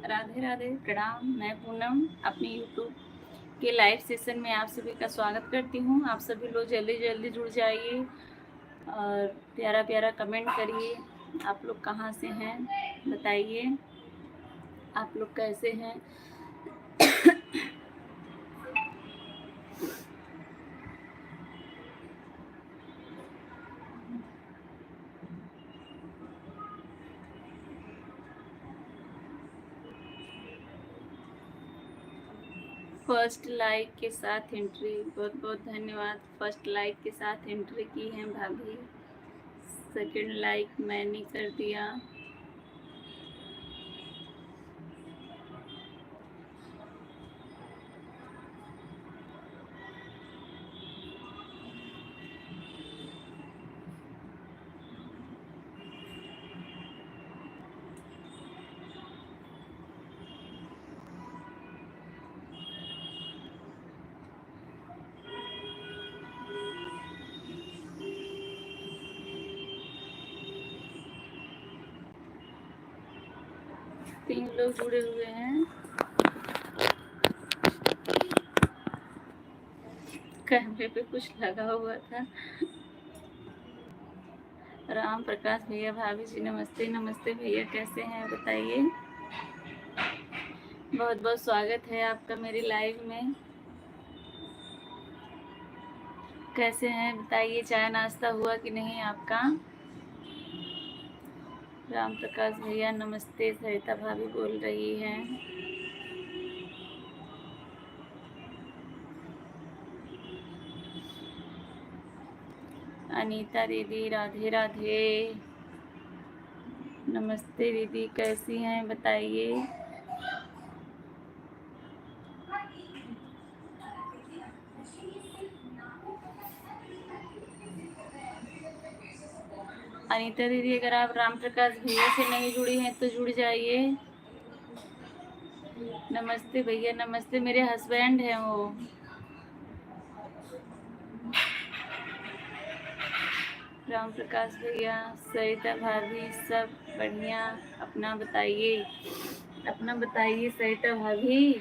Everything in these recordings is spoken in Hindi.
राधे राधे, प्रणाम। मैं पूनम अपनी यूट्यूब के लाइव सेशन में आप सभी का स्वागत करती हूँ। आप सभी लोग जल्दी जल्दी जुड़ जाइए और प्यारा प्यारा कमेंट करिए। आप लोग कहाँ से हैं बताइए, आप लोग कैसे हैं। फर्स्ट लाइक के साथ एंट्री, बहुत बहुत धन्यवाद। फर्स्ट लाइक के साथ एंट्री की है भाभी। सेकंड लाइक मैंने कर दिया। तीन लोग जुड़े हुए हैं। कैमरे पे कुछ लगा हुआ था। राम प्रकाश भैया, भाभी जी नमस्ते। नमस्ते भैया, कैसे हैं बताइए। बहुत बहुत स्वागत है आपका मेरी लाइव में। कैसे हैं बताइए, चाय नाश्ता हुआ कि नहीं आपका। राम प्रकाश भैया नमस्ते। सरिता भाभी बोल रही हैं। अनीता दीदी राधे राधे। नमस्ते दीदी, कैसी हैं बताइए। अनीता दीदी, अगर आप राम प्रकाश भैया से नहीं जुड़ी हैं तो जुड़ जाइए। नमस्ते भैया, नमस्ते। मेरे हस्बैंड हैं वो। राम प्रकाश भैया, सरिता भाभी, सब बढ़िया। अपना बताइए, अपना बताइए सरिता भाभी।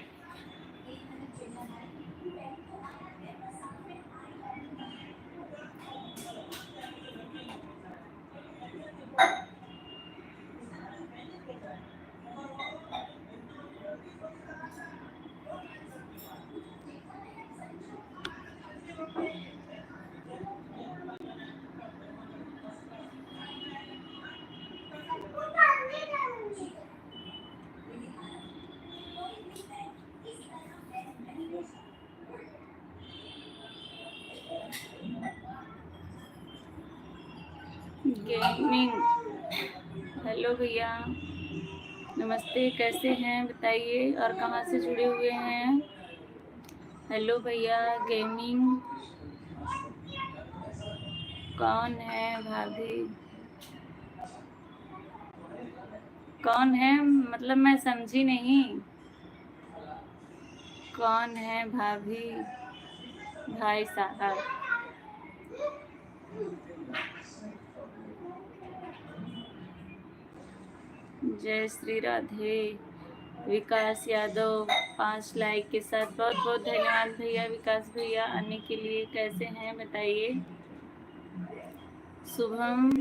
गेमिंग, हेलो भैया, नमस्ते। कैसे हैं बताइए और कहाँ से जुड़े हुए हैं। हेलो भैया। गेमिंग कौन है भाभी, कौन है मतलब मैं समझी नहीं। कौन है भाभी, भाई साहब। जय श्री राधे। विकास यादव 5 लाइक के साथ, बहुत बहुत धन्यवाद भैया। विकास भैया आने के लिए, कैसे हैं बताइए। शुभम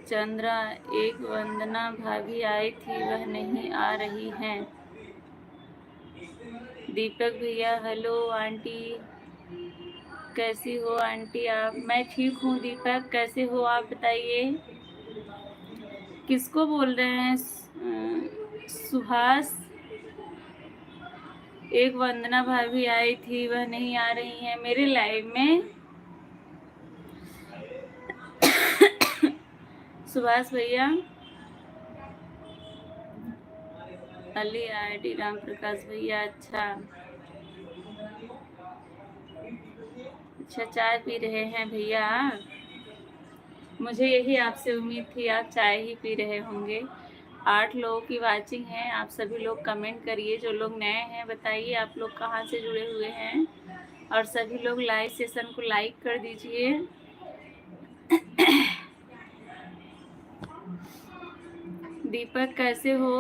चंद्रा, एक वंदना भाभी आई थी वह नहीं आ रही हैं। दीपक भैया, हेलो आंटी, कैसी हो आंटी आप। मैं ठीक हूँ दीपक, कैसे हो आप बताइए। किसको बोल रहे हैं। सुहास, एक वंदना भाभी आई थी वह नहीं आ रही हैं मेरे लाइव में। सुभाष भैया, अली आईडी राम प्रकाश भैया। अच्छा अच्छा, चाय पी रहे हैं भैया। मुझे यही आपसे उम्मीद थी, आप चाय ही पी रहे होंगे। 8 लोगों की वाचिंग है। आप सभी लोग कमेंट करिए। जो लोग नए हैं बताइए आप लोग कहाँ से जुड़े हुए हैं, और सभी लोग लाइव सेशन को लाइक कर दीजिए। दीपक कैसे हो।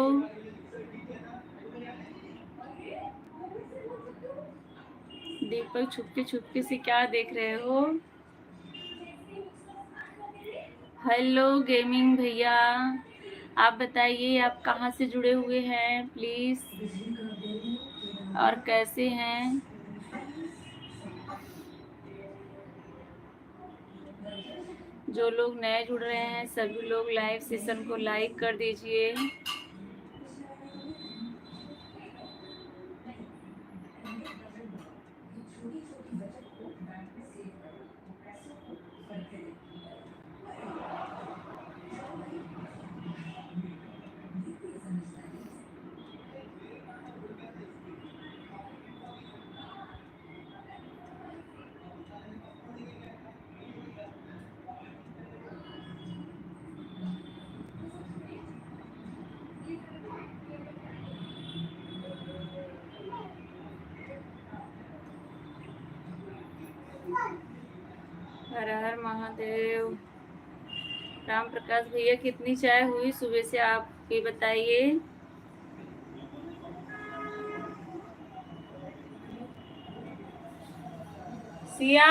दीपक छुपके छुपके से क्या देख रहे हो? हेलो गेमिंग भैया, आप बताइए आप कहाँ से जुड़े हुए हैं प्लीज, और कैसे हैं? जो लोग नए जुड़ रहे हैं सभी लोग लाइव सेशन को लाइक कर दीजिए। हर हर महादेव। राम प्रकाश भैया कितनी चाय हुई सुबह से, आप ये बताइए। सिया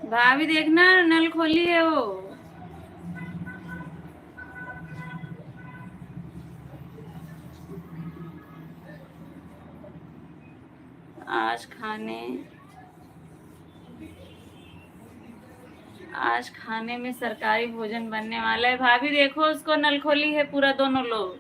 भाभी देखना नल खोली है वो। आज खाने में सरकारी भोजन बनने वाला है। भाभी देखो उसको नल खोली है पूरा, दोनों लोग।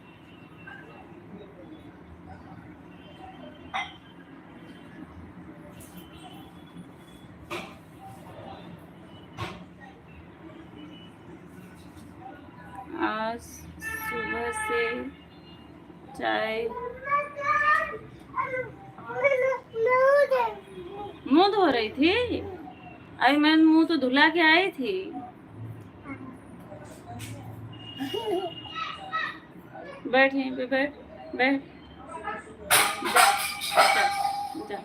आज सुबह से चाय मुंह धो रही थी? अभी मैं मुंह तो धुला के आई थी। बैठ यहीं पे, बैठ बैठ। जा जा जा।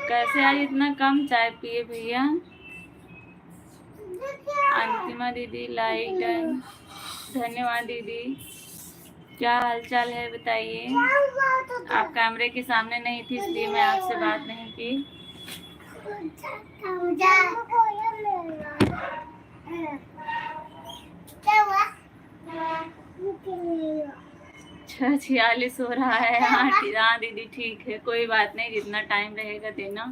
कैसे आज इतना कम चाय पिए भैया? अंतिमा दीदी लाइक डन, धन्यवाद दीदी। क्या हालचाल है बताइए? आप कैमरे के सामने नहीं थी इसलिए मैं आपसे बात नहीं की। अच्छा 46 हो रहा है। हाँ दीदी ठीक है, कोई बात नहीं, जितना टाइम रहेगा देना।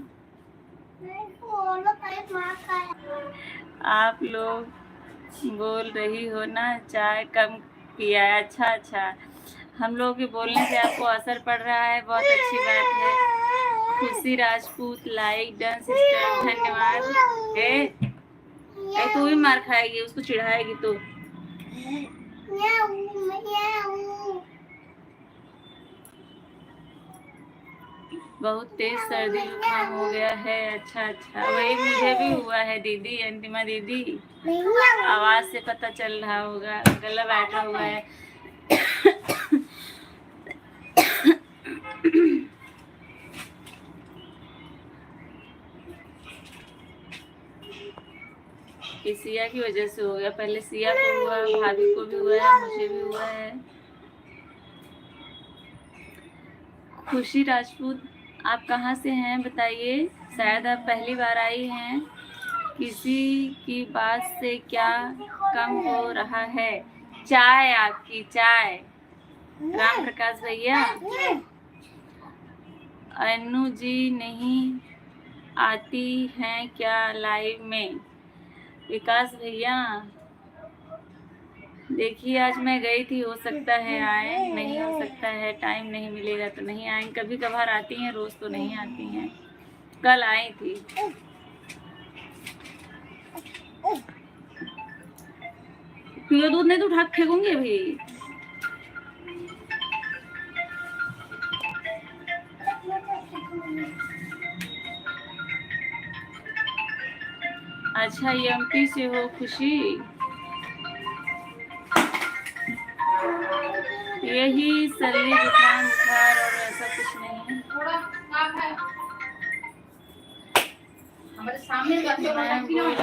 आप लोग बोल रही हो ना चाय कम पिया है। अच्छा अच्छा, हम लोगों के बोलने से आपको असर पड़ रहा है, बहुत अच्छी बात है। खुशी राजपूत लाइक डन सिस्टर, धन्यवाद। तू ही मार खाएगी, उसको चिढ़ाएगी तो। बहुत तेज सर्दी जुकाम हो गया है। अच्छा अच्छा, वही मुझे भी हुआ है दीदी, अंतिमा दीदी। आवाज से पता चल रहा होगा, गला बैठा हुआ है। सिया की वजह से हो गया, पहले सिया को हुआ, भाभी को भी हुआ है, मुझे भी हुआ है। खुशी राजपूत आप कहाँ से हैं बताइए? शायद आप पहली बार आई हैं। किसी की बात से क्या कम हो रहा है? चाय, आपकी चाय। राम प्रकाश भैया, अनु जी नहीं आती हैं क्या लाइव में? विकास भैया देखिए आज मैं गई थी, हो सकता है आए, नहीं हो सकता है, टाइम नहीं मिलेगा तो नहीं आएंगे। कभी कभार आती हैं, रोज तो नहीं आती हैं। कल आई थी। पियो दूध, नहीं तो उठा के फेंकूंगी अभी। अच्छा एमपी से हो खुशी? यही सर्दी जुकाम बुखार और ऐसा कुछ कुछ नहीं। थोड़ा काम है हमारे सामने लगी हूँ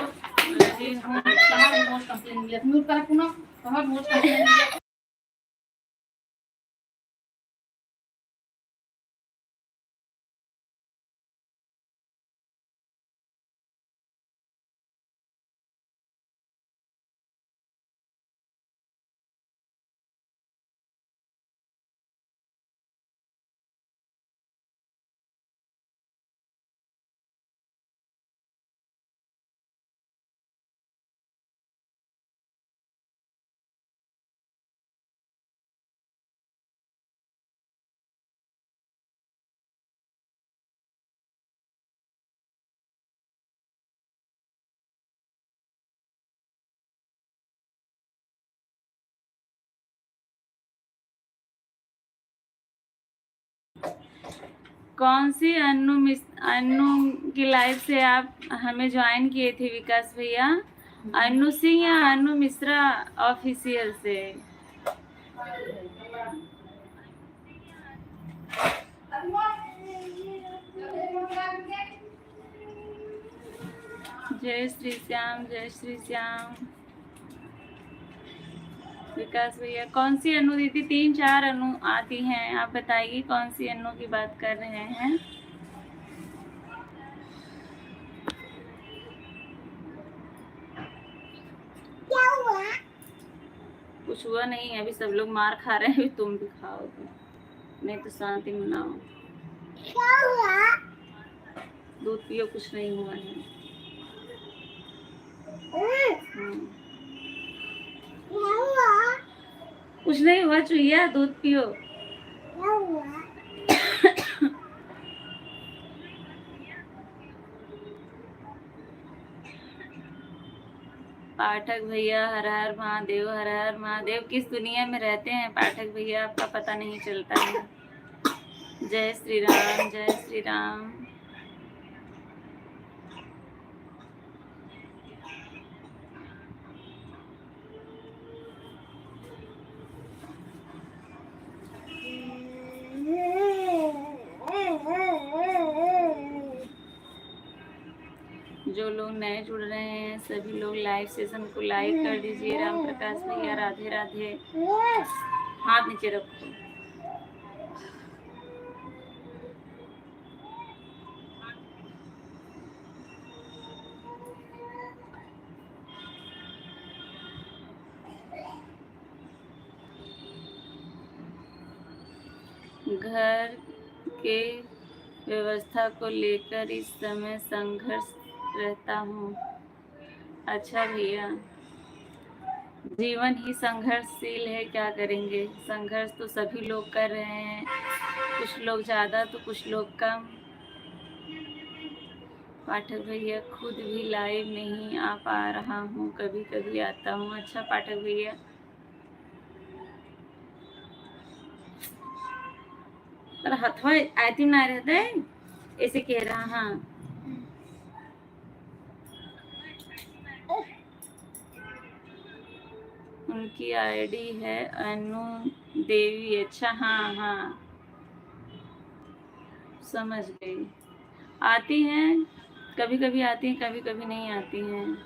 कौन सी अन्नू की लाइव से आप हमें ज्वाइन किए थे विकास भैया? अन्नू सिंह या अन्नू मिश्रा ऑफिशियल से? जय श्री श्याम, जय श्री श्याम। विकास भैया कौन सी अनु दीदी? 3-4 अनु आती हैं, आप बताइए कौन सी अनु की बात कर रहे हैं? क्या हुआ? कुछ हुआ नहीं है, अभी सब लोग मार खा रहे हैं, तुम भी खाओ नहीं तो शांति मनाओ। क्या हुआ? दूध पियो, कुछ नहीं हुआ है। कुछ नहीं हुआ चुहिया, दूध पियो। पाठक भैया हर हर महादेव, हर हर महादेव। किस दुनिया में रहते हैं पाठक भैया, आपका पता नहीं चलता है। जय श्री राम, जय श्री राम। जो लोग नए जुड़ रहे हैं सभी लोग लाइव सेशन को लाइक कर दीजिए। राम प्रकाश भैया राधे राधे। हाथ नीचे रखो। घर के व्यवस्था को लेकर इस समय संघर्ष रहता हूँ। अच्छा भैया, जीवन ही संघर्षशील है, क्या करेंगे। संघर्ष तो सभी लोग कर रहे हैं, कुछ लोग ज़्यादा तो कुछ लोग कम। पाठक भैया खुद भी लाइव नहीं आ पा रहा हूँ, कभी कभी आता हूँ। अच्छा पाठक भैया, हथवा आती ना रहता है ऐसे कह रहा। हाँ उनकी आईडी है अनु देवी। अच्छा हाँ हाँ समझ गई। आती हैं, कभी कभी आती हैं, कभी कभी नहीं आती हैं।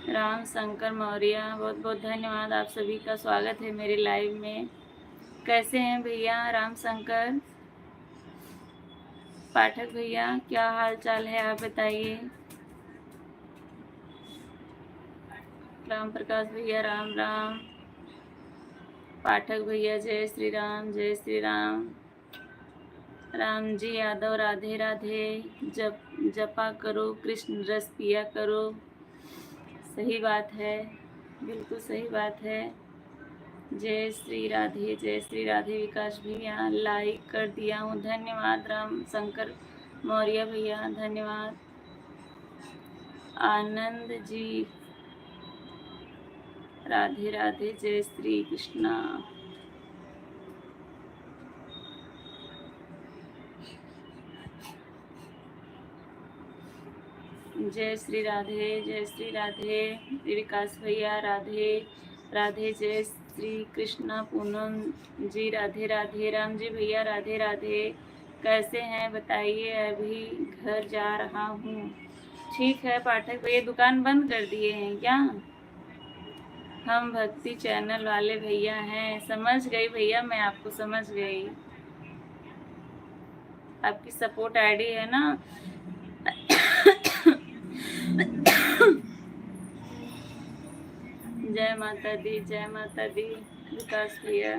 राम शंकर मौर्य बहुत बहुत धन्यवाद, आप सभी का स्वागत है मेरे लाइव में। कैसे हैं भैया राम शंकर? पाठक भैया क्या हाल चाल है, आप बताइए। राम प्रकाश भैया राम राम। पाठक भैया जय श्री राम, जय श्री राम। राम जी यादव राधे राधे। जपा करो, कृष्ण रस पिया करो। सही बात है, बिल्कुल सही बात है। जय श्री राधे, जय श्री राधे। विकास भैया लाइक कर दिया हूँ, धन्यवाद। राम शंकर मौर्य भैया धन्यवाद। आनंद जी राधे राधे, जय श्री कृष्णा। जय श्री राधे, जय श्री राधे। विकास भैया राधे राधे, जय श्री कृष्णा। पूनम जी राधे राधे। राम जी भैया राधे राधे। कैसे हैं बताइए, अभी घर जा रहा हूँ। ठीक है पाठक भैया, दुकान बंद कर दिए हैं क्या? हम भक्ति चैनल वाले भैया हैं। समझ गई भैया, मैं आपको समझ गई। आपकी सपोर्ट आईडी है ना। जय माता दी, जय माता दी विकास भैया।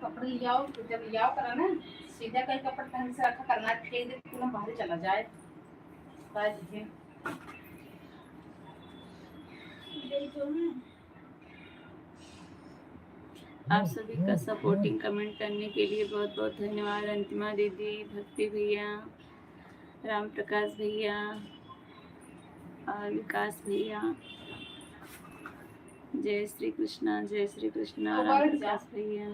कपड़े ले आओ, जब ले आओ करा ना सीधा कर कपड़ा ढंग से रखा करना, फेंक दे तो तुरंत बाहर चला जाए। दीजिए आप सभी का सपोर्टिंग कमेंट करने के लिए बहुत बहुत धन्यवाद। अंतिमा दीदी, भक्ति भैया, राम प्रकाश भैया और विकास भैया। जय श्री कृष्णा, जय श्री कृष्णा। राम प्रकाश भैया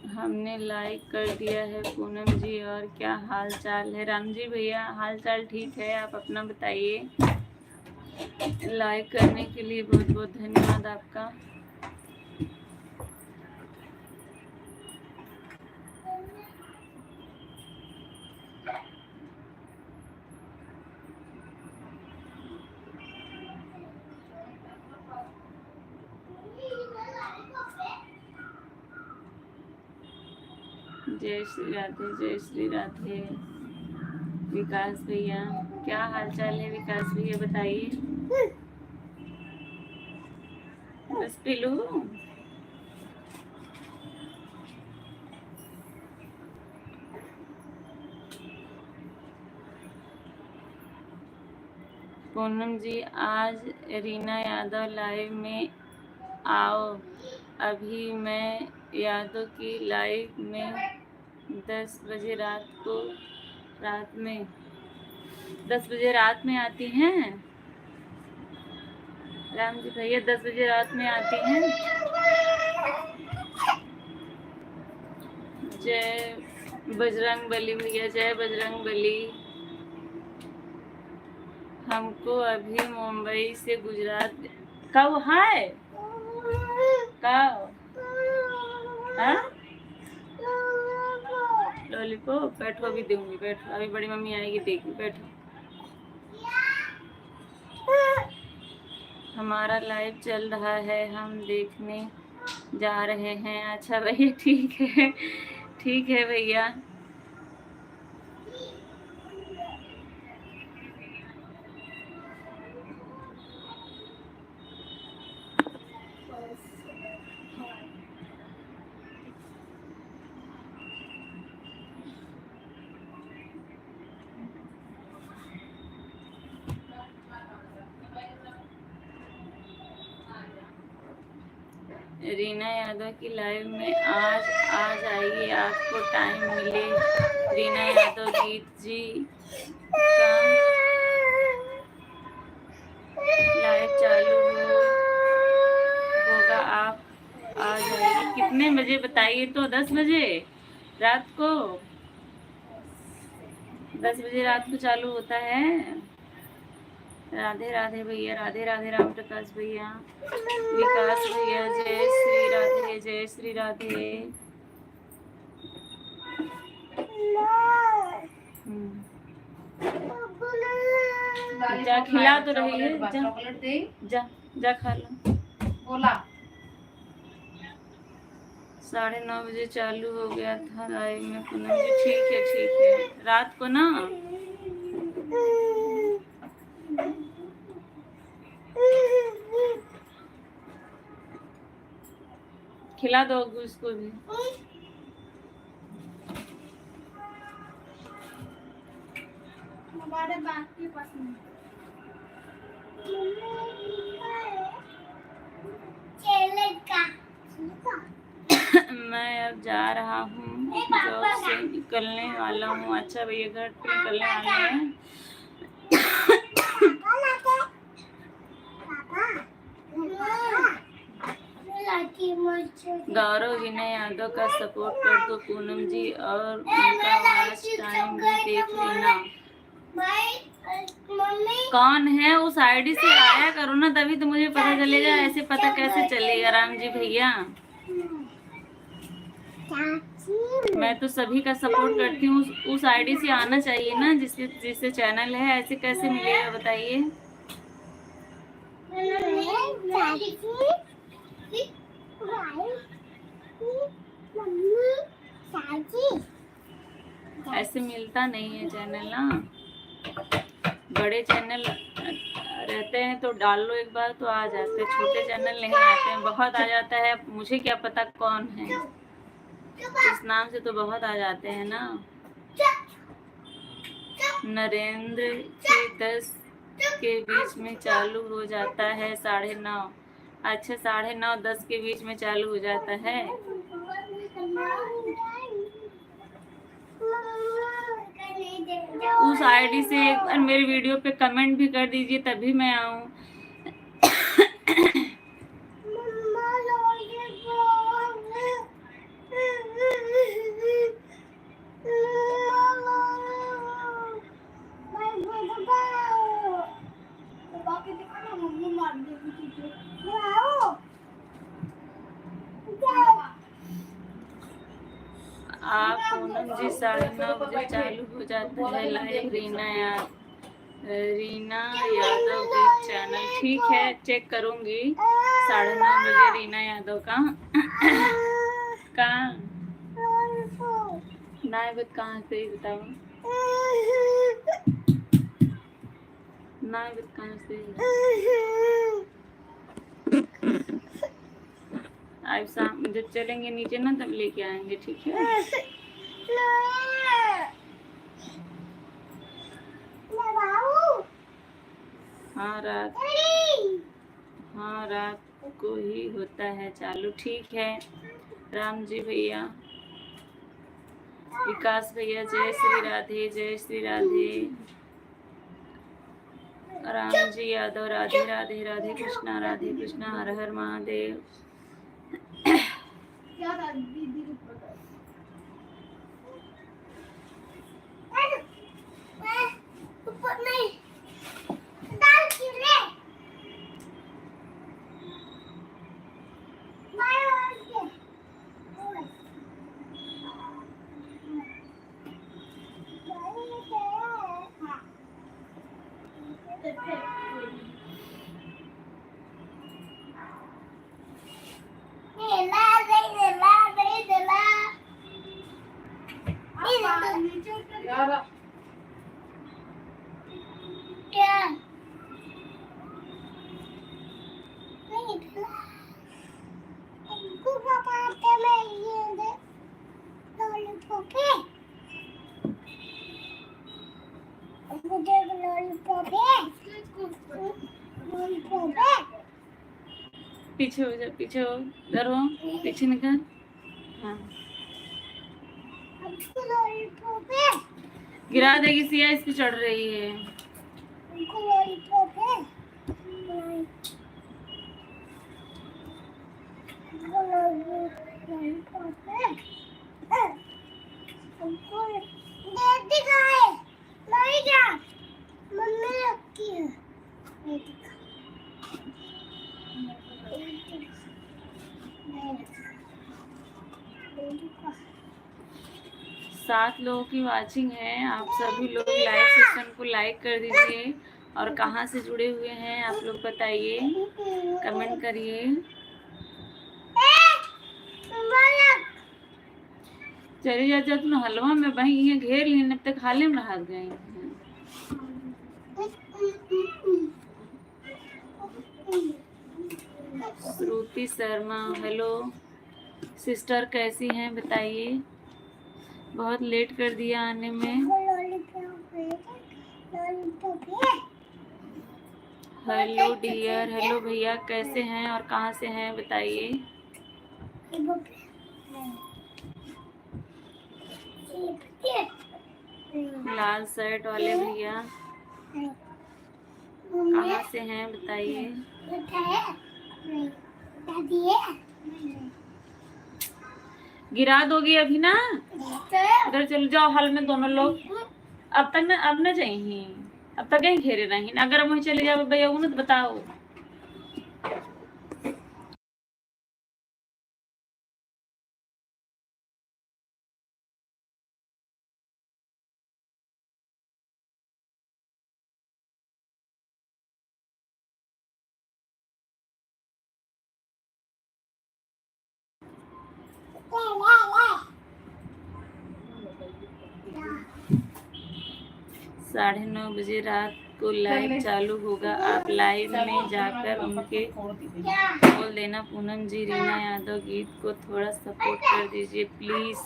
हमने लाइक कर दिया है पूनम जी। और क्या हाल चाल है? राम जी भैया हाल चाल ठीक है, आप अपना बताइए। लाइक करने के लिए बहुत बहुत धन्यवाद आपका। जय श्री राधे, जय श्री राधे। विकास भैया क्या हाल चाल है? विकास भैया बताइए। बस पी लो। पूनम जी आज रीना यादव लाइव में आओ। अभी मैं यादव की लाइव में 10 बजे रात में 10 बजे रात में आती हैं। राम जी भैया 10 बजे रात में आती हैं। जय बजरंग बली भैया, जय बजरंग बली। हमको अभी मुंबई से गुजरात कब है? कब? लॉलीपॉप? बैठो अभी दूंगी, बैठो अभी बड़ी मम्मी आएगी देगी, बैठो। हमारा लाइव चल रहा है, हम देखने जा रहे हैं। अच्छा भैया ठीक है, ठीक है भैया। रीना यादव की लाइव में आज आ जाइए, आपको टाइम मिले। रीना यादव गीत जी का लाइव चालू होगा, आप आ जाइए। कितने बजे बताइए तो? 10 बजे रात को? 10 बजे रात को चालू होता है। राधे राधे भैया, राधे राधे। राम प्रकाश भैया, विकास भैया, जय श्री राधे, जय श्री राधे। जा खिला तो रही है, जा जा खा लो। बोला 9:30 बजे चालू हो गया था लाइव में। पूनम जी ठीक है, ठीक है। रात को ना खिला दो उसको भी। मैं अब जा रहा हूँ, जॉब से निकलने वाला हूँ। अच्छा भैया घर पे निकलने वाले हैं। गौरव विनय यादव का सपोर्ट कर दो पूनम जी, और उनका वॉच टाइम भी देख लेना। कौन है उस आईडी से आया करो ना, तभी तो मुझे पता चलेगा। ऐसे पता कैसे चलेगा राम जी भैया? मैं तो सभी का सपोर्ट करती हूँ। उस आईडी से आना चाहिए ना, जिससे चैनल है। ऐसे कैसे मिलेगा बताइए? ऐसे मिलता नहीं है चैनल ना। बड़े चैनल रहते हैं तो डाल लो एक बार तो आ जाते, छोटे चैनल नहीं आते हैं। बहुत आ जाता है, मुझे क्या पता कौन है, इस नाम से तो बहुत आ जाते हैं ना। नरेंद्र के 10 के बीच में चालू हो जाता है 9:30। अच्छा 9:30 10 के बीच में चालू हो जाता है। उस आईडी से एक बार मेरे वीडियो पे कमेंट भी कर दीजिए, तभी मैं आऊँ। आप पूनम जी 9:30 बजे चालू हो जाता है live. Reena Yadav big channel, ठीक है चेक करूंगी। 9:30 बजे रीना यादव का कहाँ नाइब कहाँ से बताओ? नाइब कहाँ से? आज शाम जब चलेंगे नीचे ना तब लेके आएंगे, ठीक है? हाँ रात को ही होता है चालू, ठीक है राम जी भैया। विकास भैया जय श्री राधे, जय श्री राधे। राम जी यादव राधे राधे, राधे कृष्णा, राधे कृष्णा, हर हर महादेव। पीछे हो जा, पीछे हो, इधर हो, पीछे निकल। हाँ गिरा देगी सिया, इस पे चढ़ रही है। सात लोगों की वाचिंग है। आप सभी लोग लाइव सेशन को लाइक कर दीजिए, और कहाँ से जुड़े हुए हैं आप लोग बताइए, कमेंट करिए। चली जा तुम हलवा में भाई ये घेर लेने तक हाले में रह गए हैं। श्रुति शर्मा हेलो सिस्टर, कैसी हैं बताइए? बहुत लेट कर दिया आने में। हेलो डियर, हेलो भैया कैसे हैं और कहाँ से हैं बताइए? लाल शर्ट वाले भैया कहाँ से हैं बताइए। गिरा दोगी अभी ना, इधर चलो जाओ हॉल में दोनों लोग। अब तक ना, अब ना जाइए, अब तक कहीं घेरे नहीं। अगर वहीं चले जाओ भैया तो बताओ। साढ़े 9 बजे रात को लाइव चालू होगा। आप लाइव में जाकर उनके बोल देना पूनम जी रीना यादव गीत को थोड़ा सपोर्ट कर दीजिए प्लीज़।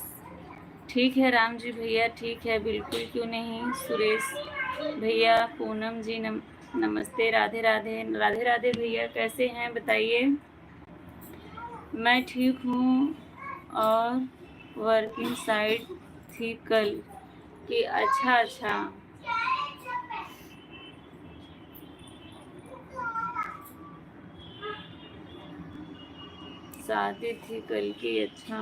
ठीक है राम जी भैया, ठीक है, बिल्कुल, क्यों नहीं। सुरेश भैया, पूनम जी नमस्ते, राधे राधे। राधे राधे भैया, कैसे हैं बताइए। मैं ठीक हूँ और वर्किंग साइड थी कल की। अच्छा, शादी थी कल की, अच्छा।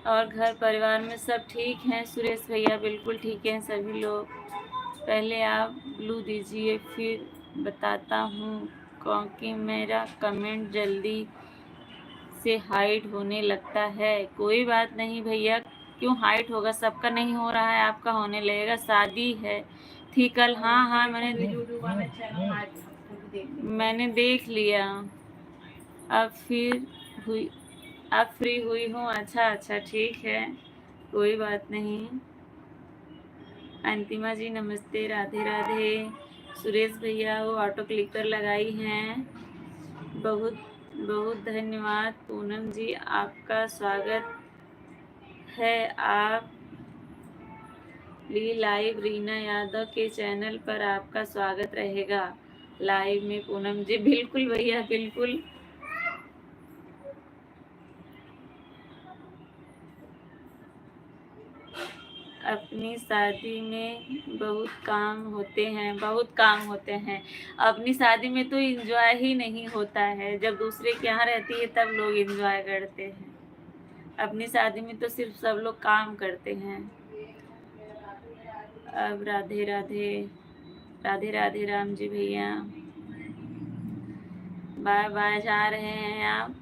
और घर परिवार में सब ठीक हैं सुरेश भैया, बिल्कुल ठीक हैं सभी लोग। पहले आप ब्लू दीजिए फिर बताता हूँ, क्योंकि मेरा कमेंट जल्दी से हाइड होने लगता है। कोई बात नहीं भैया, क्यों हाइड होगा, सबका नहीं हो रहा है, आपका होने लगेगा। शादी है थी कल, हाँ मैंने देख लिया। अब फ्री हुई हूँ। अच्छा, ठीक है, कोई बात नहीं। अंतिमा जी नमस्ते, राधे राधे। सुरेश भैया वो ऑटो क्लिकर लगाई हैं, बहुत बहुत धन्यवाद। पूनम जी आपका स्वागत है। आप लाइव रीना यादव के चैनल पर आपका स्वागत रहेगा लाइव में। पूनम जी बिल्कुल भैया, बिल्कुल। अपनी शादी में बहुत काम होते हैं। अपनी शादी में तो एंजॉय ही नहीं होता है, जब दूसरे के यहाँ रहती है तब लोग एंजॉय करते हैं। अपनी शादी में तो सिर्फ सब लोग काम करते हैं। अब राधे राधे, राधे राधे राम जी भैया, बाय बाय, जा रहे हैं आप।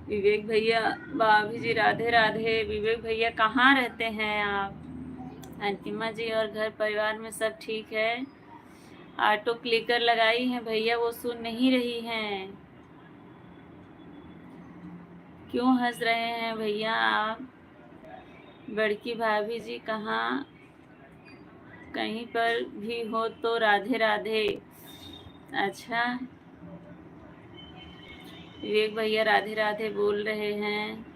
विवेक भैया, भाभी जी राधे राधे। विवेक भैया कहाँ रहते हैं आप। अंतिमा जी और घर परिवार में सब ठीक है। ऑटो क्लिकर लगाई है भैया, वो सुन नहीं रही हैं। क्यों हंस रहे हैं भैया आप। बड़की भाभी जी कहाँ, कहीं पर भी हो तो राधे राधे। अच्छा, विवेक भैया राधे राधे बोल रहे हैं।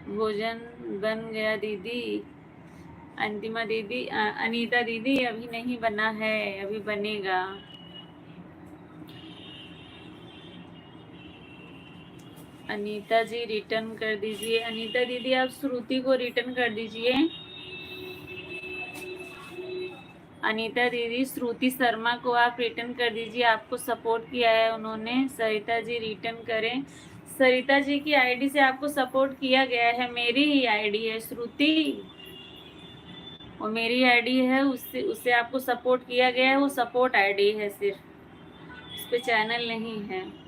भोजन बन गया दीदी। अंतिमा दीदी, अनीता दीदी अभी नहीं बना है, अभी बनेगा। अनीता जी रिटर्न कर दीजिए। अनीता दीदी आप श्रुति को रिटर्न कर दीजिए। अनीता दीदी श्रुति शर्मा को आप रिटर्न कर दीजिए, आपको सपोर्ट किया है उन्होंने। सरिता जी रिटर्न करें। सरिता जी की आईडी से आपको सपोर्ट किया गया है, मेरी ही आईडी है श्रुति, वो मेरी आईडी है, उससे आपको सपोर्ट किया गया है। वो सपोर्ट आईडी है सिर्फ, उस पे चैनल नहीं है।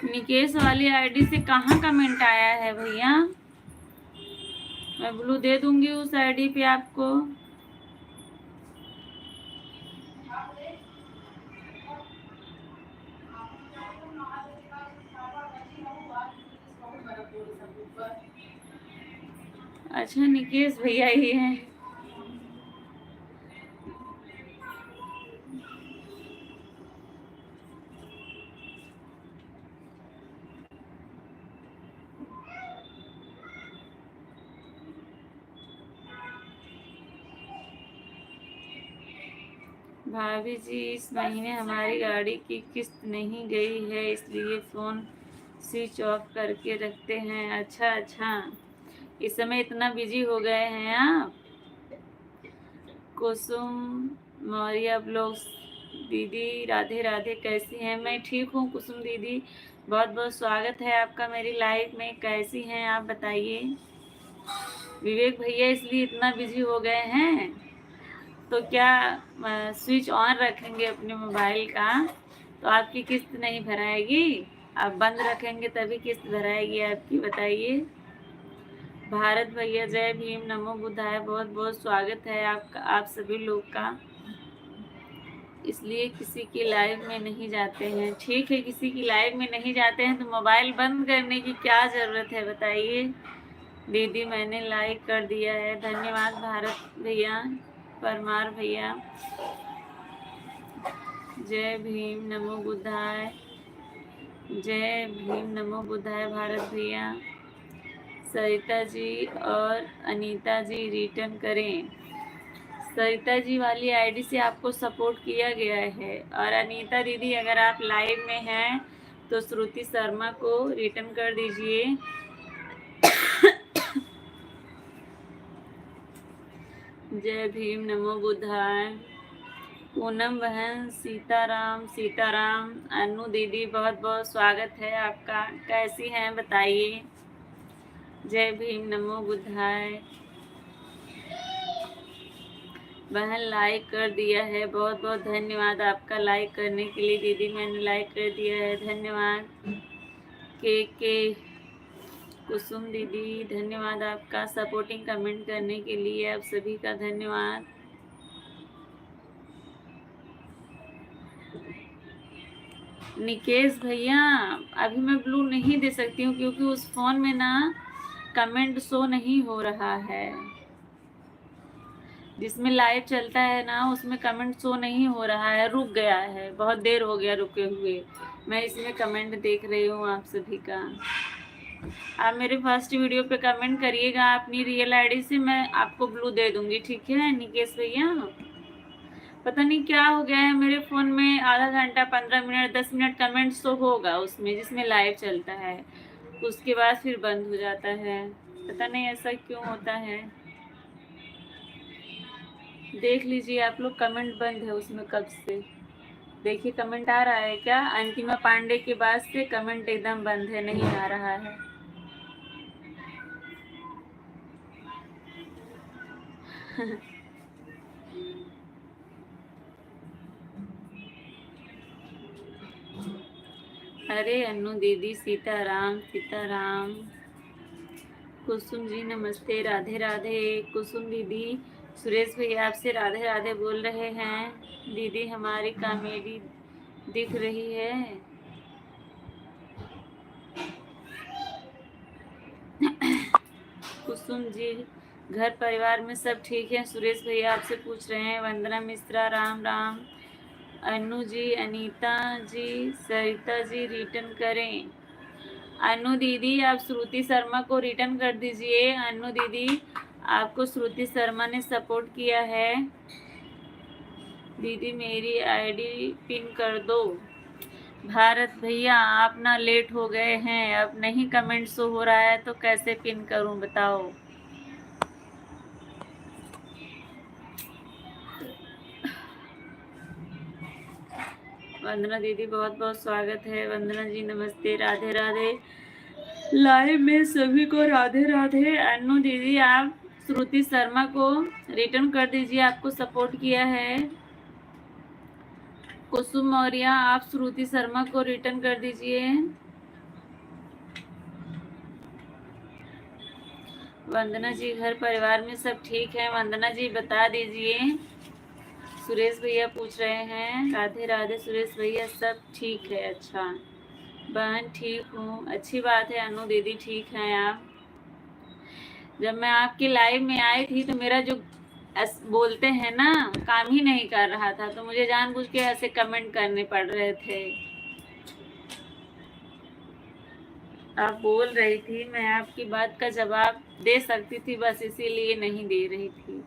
निकेश वाली आईडी से कहाँ कमेंट आया है भैया। मैं ब्लू दे दूंगी उस आईडी पे आपको। अच्छा निकेश भैया ही हैं। भाभी जी इस महीने हमारी गाड़ी की किस्त नहीं गई है, इसलिए फ़ोन स्विच ऑफ करके रखते हैं। अच्छा अच्छा, इस समय इतना बिजी हो गए हैं आप। कुसुम मौर्य ब्लॉग्स दीदी राधे राधे, कैसी हैं? मैं ठीक हूँ कुसुम दीदी, बहुत बहुत स्वागत है आपका मेरी लाइफ में। कैसी हैं आप बताइए? विवेक भैया इसलिए इतना बिजी हो गए हैं तो क्या स्विच ऑन रखेंगे अपने मोबाइल का तो आपकी किस्त नहीं भराएगी? आप बंद रखेंगे तभी किस्त भराएगी आपकी, बताइए। भारत भैया जय भीम नमो बुद्धाय, बहुत बहुत स्वागत है आपका, आप सभी लोग का। इसलिए किसी की लाइव में नहीं जाते हैं, ठीक है, किसी की लाइव में नहीं जाते हैं तो मोबाइल बंद करने की क्या ज़रूरत है बताइए। दीदी मैंने लाइक कर दिया है, धन्यवाद भारत भैया, परमार भैया। जय भीम नमो बुद्धाय, जय भीम नमो बुद्धाय भारत भैया। सरिता जी और अनीता जी रिटर्न करें। सरिता जी वाली आईडी से आपको सपोर्ट किया गया है, और अनीता दीदी अगर आप लाइव में हैं तो श्रुति शर्मा को रिटर्न कर दीजिए। जय भीम नमो बुद्धाय। पूनम बहन सीताराम सीताराम। अनु दीदी बहुत बहुत स्वागत है आपका, कैसी हैं बताइए। जय भीम नमो बुद्धाय। बहन लाइक कर दिया है, बहुत बहुत धन्यवाद आपका लाइक करने के लिए। दीदी मैंने लाइक कर दिया है, धन्यवाद। के कुसुम दीदी धन्यवाद आपका सपोर्टिंग कमेंट करने के लिए, आप सभी का धन्यवाद। निकेश भैया अभी मैं ब्लू नहीं दे सकती हूँ क्योंकि उस फोन में ना कमेंट शो नहीं हो रहा है, जिसमें लाइव चलता है ना उसमें कमेंट शो नहीं हो रहा है, रुक गया है, बहुत देर हो गया रुके हुए। मैं इसमें कमेंट देख रही हूँ आप सभी का। आप मेरे फर्स्ट वीडियो पे कमेंट करिएगा अपनी रियल आईडी से, मैं आपको ब्लू दे दूंगी, ठीक है निकेश भैया। पता नहीं क्या हो गया है मेरे फ़ोन में, आधा घंटा 15 मिनट 10 मिनट कमेंट शो होगा उसमें जिसमें लाइव चलता है, उसके बाद फिर बंद हो जाता है, पता नहीं ऐसा क्यों होता है। देख लीजिए आप लोग, कमेंट बंद है उसमें कब से, देखिए कमेंट आ रहा है क्या? अंतिमा पांडे के बाद से कमेंट एकदम बंद है, नहीं आ रहा है। अरे अन्नू दीदी सीताराम सीताराम। कुसुम जी नमस्ते, राधे राधे। कुसुम दीदी सुरेश भैया आपसे राधे राधे बोल रहे हैं। दीदी हमारी कॉमेडी दिख रही है। कुसुम जी घर परिवार में सब ठीक है? सुरेश भैया आपसे पूछ रहे हैं। वंदना मिश्रा राम राम। अनु जी अनीता जी सरिता जी रिटर्न करें। अनु दीदी आप श्रुति शर्मा को रिटर्न कर दीजिए। अनु दीदी आपको श्रुति शर्मा ने सपोर्ट किया है। दीदी मेरी आईडी पिन कर दो। भारत भैया आप ना लेट हो गए हैं, अब नहीं कमेंट शो हो रहा है तो कैसे पिन करूं बताओ। वंदना दीदी बहुत बहुत स्वागत है। वंदना जी नमस्ते, राधे राधे। लाइव में सभी को राधे राधे। अनु दीदी आप श्रुति शर्मा को रिटर्न कर दीजिए, आपको सपोर्ट किया है। कुसुम मौर्य आप श्रुति शर्मा को रिटर्न कर दीजिए। वंदना जी घर परिवार में सब ठीक है? वंदना जी बता दीजिए। सुरेश भैया पूछ रहे हैं। राधे राधे सुरेश भैया, सब ठीक है। अच्छा बहन ठीक हूँ, अच्छी बात है। अनु दीदी ठीक हैं आप? जब मैं आपकी लाइव में आई थी तो मेरा जो बोलते हैं ना काम ही नहीं कर रहा था, तो मुझे जानबूझ के ऐसे कमेंट करने पड़ रहे थे। आप बोल रही थी, मैं आपकी बात का जवाब दे सकती थी, बस इसीलिए नहीं दे रही थी।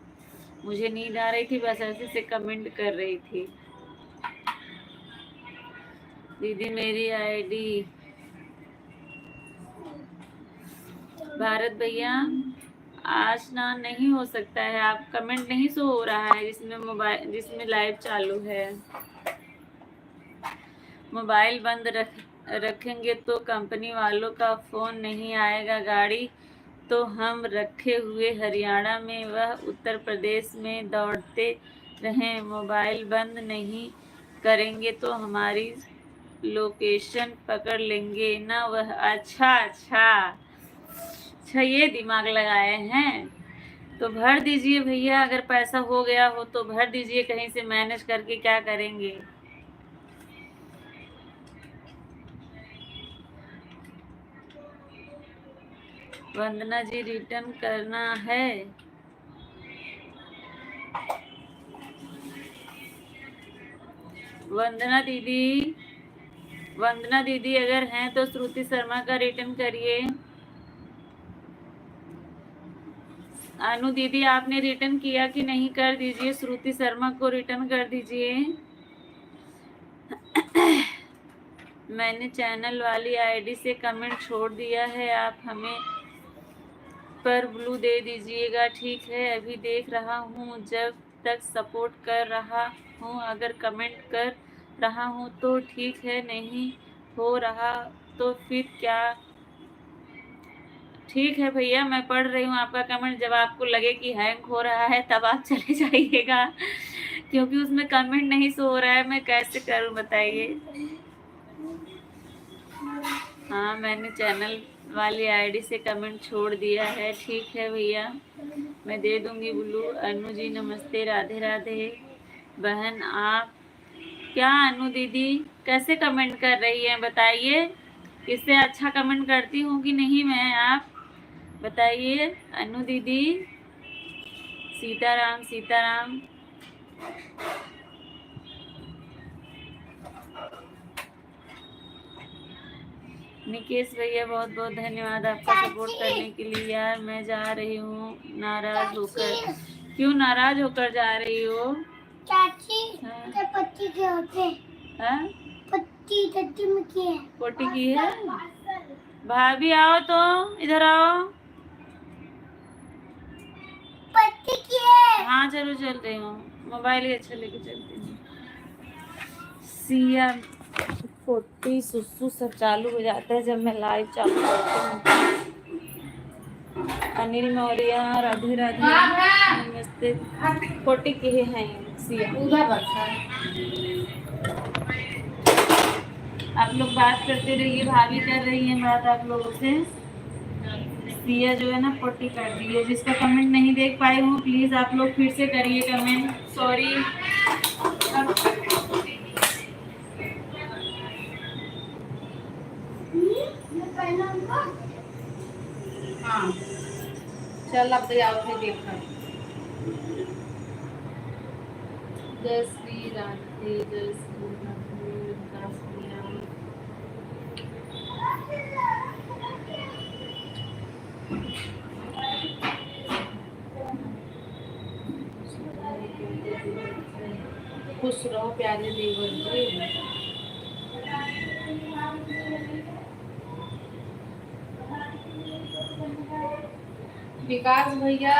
मुझे नींद आ रही थी, बस ऐसे से कमेंट कर रही थी। दीदी मेरी आईडी भारत भैया आज ना नहीं हो सकता है, आप कमेंट नहीं शो हो रहा है जिसमें लाइव चालू है। मोबाइल बंद रखेंगे तो कंपनी वालों का फोन नहीं आएगा। गाड़ी तो हम रखे हुए हरियाणा में व उत्तर प्रदेश में दौड़ते रहें, मोबाइल बंद नहीं करेंगे तो हमारी लोकेशन पकड़ लेंगे ना वह। अच्छा, ये दिमाग लगाए हैं तो भर दीजिए भैया, अगर पैसा हो गया हो तो भर दीजिए, कहीं से मैनेज करके क्या करेंगे। वंदना जी रिटर्न करना है। वंदना दीदी अगर हैं तो श्रुति शर्मा का रिटर्न करिए। अनु दीदी आपने रिटर्न किया कि नहीं, कर दीजिए, श्रुति शर्मा को रिटर्न कर दीजिए। मैंने चैनल वाली आईडी से कमेंट छोड़ दिया है, आप हमें पर ब्लू दे दीजिएगा। ठीक है, अभी देख रहा हूँ, जब तक सपोर्ट कर रहा हूँ, अगर कमेंट कर रहा हूँ तो ठीक है, नहीं हो रहा तो फिर क्या। ठीक है भैया, मैं पढ़ रही हूँ आपका कमेंट, जब आपको लगे कि हैंग हो रहा है तब आप चले जाइएगा, क्योंकि उसमें कमेंट नहीं शो हो रहा है, मैं कैसे करूँ बताइए। हाँ, मैंने चैनल वाली आईडी से कमेंट छोड़ दिया है। ठीक है भैया, मैं दे दूंगी ब्लू। अनु जी नमस्ते, राधे राधे। बहन आप क्या अनु दीदी कैसे कमेंट कर रही हैं बताइए, इससे अच्छा कमेंट करती हूँ कि नहीं मैं, आप बताइए अनु दीदी। सीताराम सीताराम। निकेश भैया बहुत बहुत धन्यवाद आपका सपोर्ट करने के लिए। यार मैं जा रही हूँ नाराज होकर। क्यों नाराज होकर जा रही हो चाची? हाँ? पट्टी के होते हाँ? पट्टी में की है, पोटी की है। भाभी आओ तो इधर आओ। पट्टी की है। हाँ चलो चल रही हूँ, मोबाइल ही अच्छा लेके चलती हूँ। सिया पोटी सुसु सब चालू हो जाता है जब मैं लाइव चालू करती हूँ। अनिल मौर्य राधे राधे नमस्ते। पोटी के हैं सिया। आप लोग बात करते रहिए, भाभी कर रही है बात आप लोगों से। सिया जो है ना पोटी कर दी है। जिसका कमेंट नहीं देख पाई हूँ प्लीज आप लोग फिर से करिए कमेंट, सॉरी। हाँ चल अब आओ फिर देखा। जय श्री राधे, जय श्री राधे, विकास भैया। खुश रहो प्यारे देवर जी। विकास भैया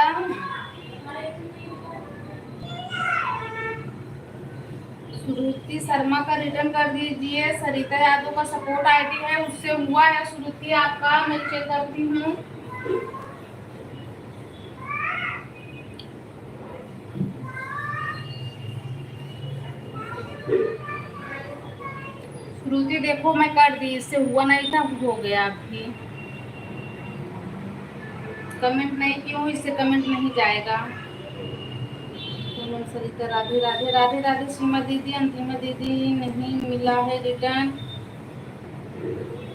श्रुति शर्मा का रिटर्न कर दीजिए। सरिता यादव का सपोर्ट आईडी है, उससे हुआ है श्रुति आपका, मैं चेक करती हूँ। श्रुति देखो मैं कर दी, इससे हुआ नहीं था, हो गया अभी। कमेंट नहीं क्यों, इससे कमेंट नहीं जाएगा। सरिता राधे राधे राधे राधे। सीमा दीदी, अंतिमा दीदी नहीं मिला है रिटर्न।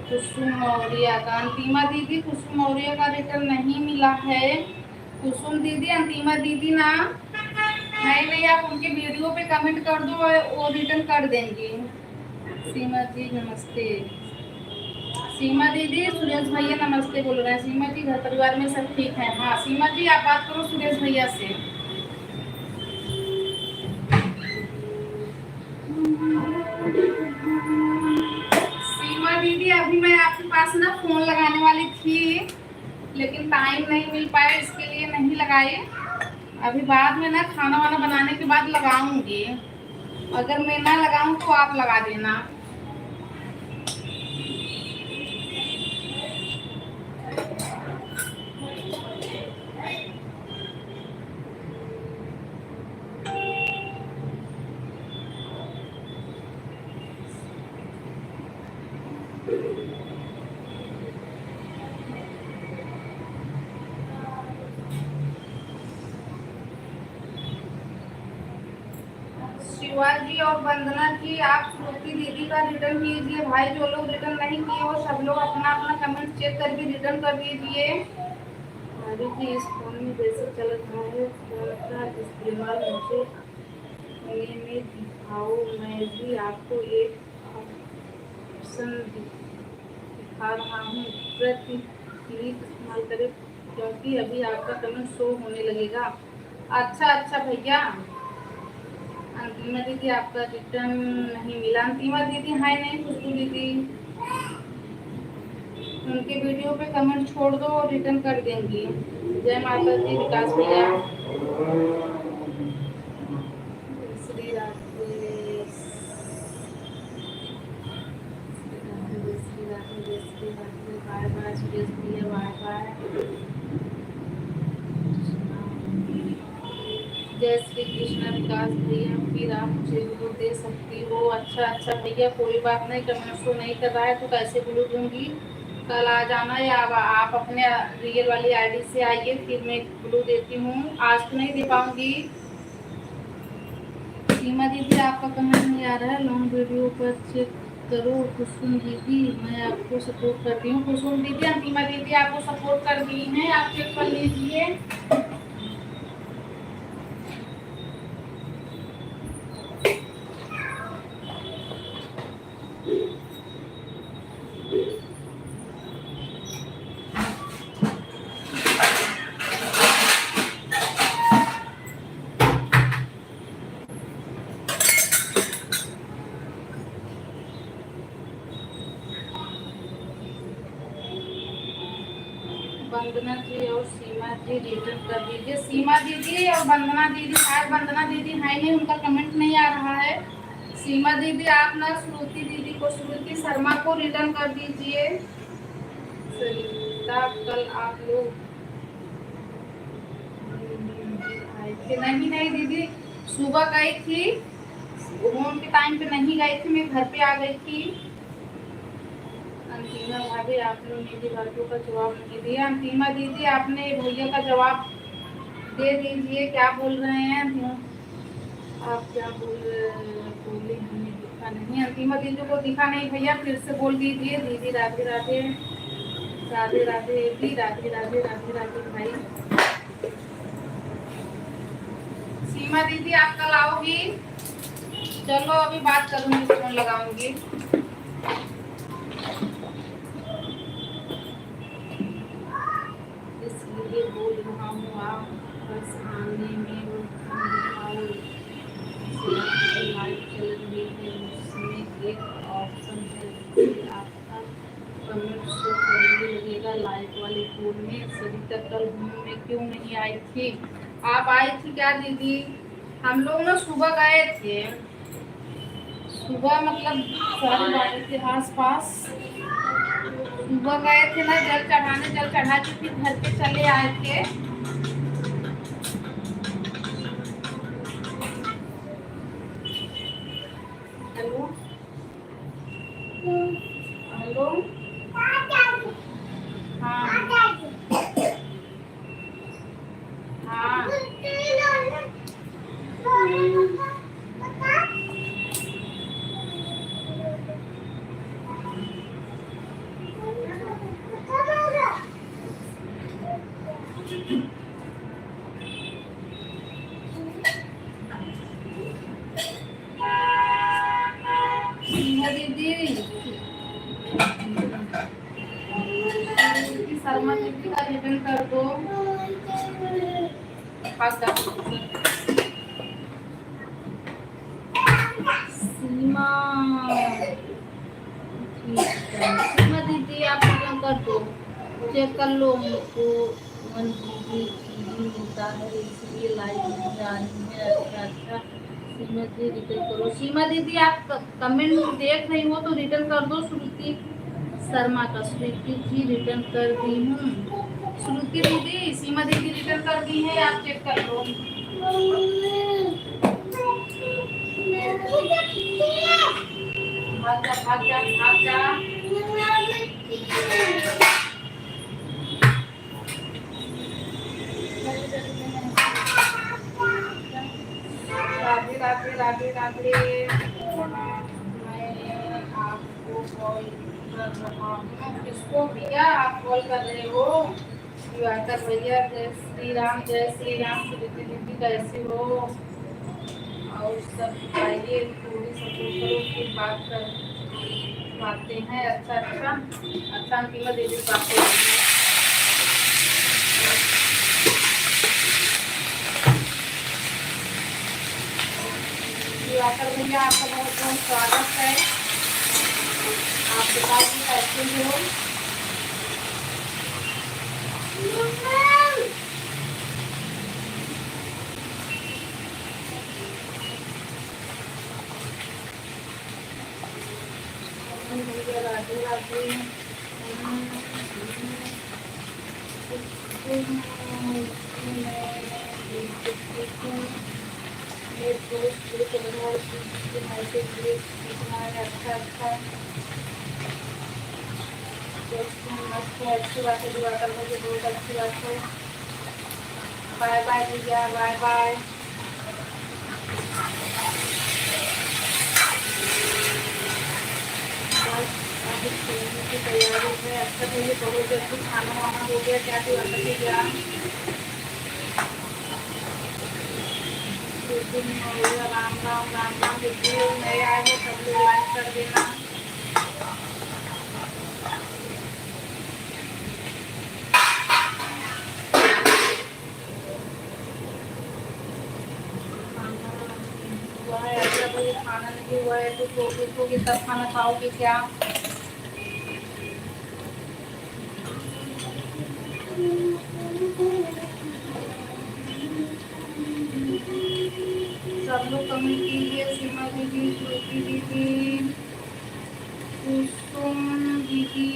कुसुम मौर्य का, अंतिमा दीदी कुसुम मौर्य का रिटर्न नहीं मिला है। कुसुम दीदी, अंतिमा दीदी ना नहीं, आप उनके वीडियो पे कमेंट कर दो, वो रिटर्न कर देंगे। सीमा जी नमस्ते। सीमा दीदी सुरेश भैया नमस्ते बोल रहे हैं। सीमा जी घर परिवार में सब ठीक है? हाँ सीमा जी आप बात करो सुरेश भैया से। सीमा दीदी अभी मैं आपके पास ना फोन लगाने वाली थी, लेकिन टाइम नहीं मिल पाया, इसके लिए नहीं लगाई। अभी बाद में ना खाना वाना बनाने के बाद लगाऊंगी। अगर मैं ना लगाऊं तो आप लगा देना। शिवाजी और वंदना जी आप श्रुति दीदी का रिटर्न कीजिए भाई। जो लोग रिटर्न नहीं किए वो सब लोग अपना अपना कमेंट चेक करके रिटर्न कर दीजिए। अभी भी इस फोन में जैसे चल रहा है फोन का इस्तेमाल मुझे में दिखाओ, मैं भी आपको एक ऑप्शन दिखा रहा हूँ, प्रति क्लिक इस्तेमाल करें क्योंकि अभी आपका कमेंट शो होने लगेगा। अच्छा भैया। अंतिमा दीदी आपका रिटर्न नहीं मिला। अंतिमा दीदी हाय नहीं, खुशबू दीदी उनके वीडियो पे कमेंट छोड़ दो और रिटर्न कर देंगी। जय माता दी। विकास भैया श्री राधे बाय बाय। सुरेश भैया बाय बाय। जय श्री कृष्ण। विकास भैया फिर आप मुझे ग्लू दे सकती हो? अच्छा भैया कोई बात नहीं, कमेंट शो नहीं कर रहा है तो कैसे ग्लू दूंगी। कल आ जाना या आप अपने रियल वाली आईडी से आइए, फिर मैं ग्लू देती हूँ। आज तो नहीं दे पाऊंगी। सीमा दीदी आपका कमेंट नहीं आ रहा है, लॉन्ग वीडियो पर चेक करो। कुसुम दीदी मैं आपको सपोर्ट करती हूँ। कुसुम दीदी, अंतिमा दीदी आपको सपोर्ट कर दी हैं, आप चेक कर लीजिए। वंदना जी और सीमा जी रिटर्न कर दीजिए। सीमा दीदी और वंदना दीदी, शायद वंदना दीदी है नहीं, उनका कमेंट नहीं आ रहा है। सीमा दीदी आप ना श्रुति दीदी को, श्रुति शर्मा को रिटर्न कर दीजिए। सरिता कल आप लोग आए थे? नहीं दीदी, सुबह गई थी, होम के टाइम पे नहीं गई थी, मैं घर पे आ गई थी। अंतिमा भाभी आपने मेरी बातों का जवाब नहीं दिया। अंतिमा दीदी आपने भैया का जवाब दे दीजिए, क्या बोल रहे हैं आप? क्या बोले हमें दिखा नहीं। अंतिमा दीदी को दिखा नहीं भैया, फिर से बोल दीजिए। दीदी राधे राधे। राधे राधे भी, राधे राधे राधे राधे भाई। सीमा दीदी आप कल आओगी? चलो अभी बात करूंगी, फोन लगाऊंगी। इसलिए बोल रहा हूँ आप बस आने में लाइव चल रही है, उसमें एक ऑप्शन है जिससे आपका कमेंट शो करने लगेगा लाइव वाले फोन में। सरिता कल होम में क्यों नहीं आई थी? आप आई थी क्या दीदी? हम लोग ना सुबह गए थे, सुबह मतलब 12:30 के आसपास सुबह गए थे ना, जल चढ़ाने, जल चढ़ा के फिर घर पे चले आए थे। हेलो हेलो हाँ भाग जा। सीमा सीमा दीदी आप मतलब कर दो, चेक कर लो। उनको 1 GB मिलता है इसलिए लाइव नहीं आ रही है। अच्छा अच्छा सीमा दीदी रिटर्न करो। सीमा दीदी आप कमेंट देख रही हो तो रिटर्न कर दो। श्रुति शर्मा का श्रुति जी रिटर्न कर दी हूँ। श्रुति दीदी सीमा दीदी रिटर्न कर दी है, आप चेक कर लो। भाग जा भाग जा भाग जा। राधे राधे राधे राधे। मैं आपको कॉल कर रहा हूँ। किसको भैया आप कॉल कर रहे हो? दिवाकर भैया जय श्री राम। श्रुति दीदी कैसे हो? और सब बताइए, थोड़ी सपोर्ट करो फिर बात कर पाते हैं। अच्छा अच्छा अच्छा अंतिमा दीदी बात करेंगे। दिवाकर भैया आपका बहुत बहुत स्वागत है। आप बताइए कैसे हो? राधे राधे। अच्छा अच्छा अच्छी बात है दिवाकर मुझे बहुत अच्छी बात है। बाय बाय भैया बाय बाय। अभी सोने की तैयारी है। अच्छा भैया बहुत जल्दी खाना वाना हो गया क्या दिवाकर भैया? राम राम राम राम। जितने लोग नए आए हो सब लोग लाइक कर देना। हुआ है अच्छा भैया खाना नहीं हुआ है तो सोओगे तब खाना खाओगे क्या? सब लोग कमेंट कीजिए। सीमा दीदी श्रुति दीदी कुसुम दीदी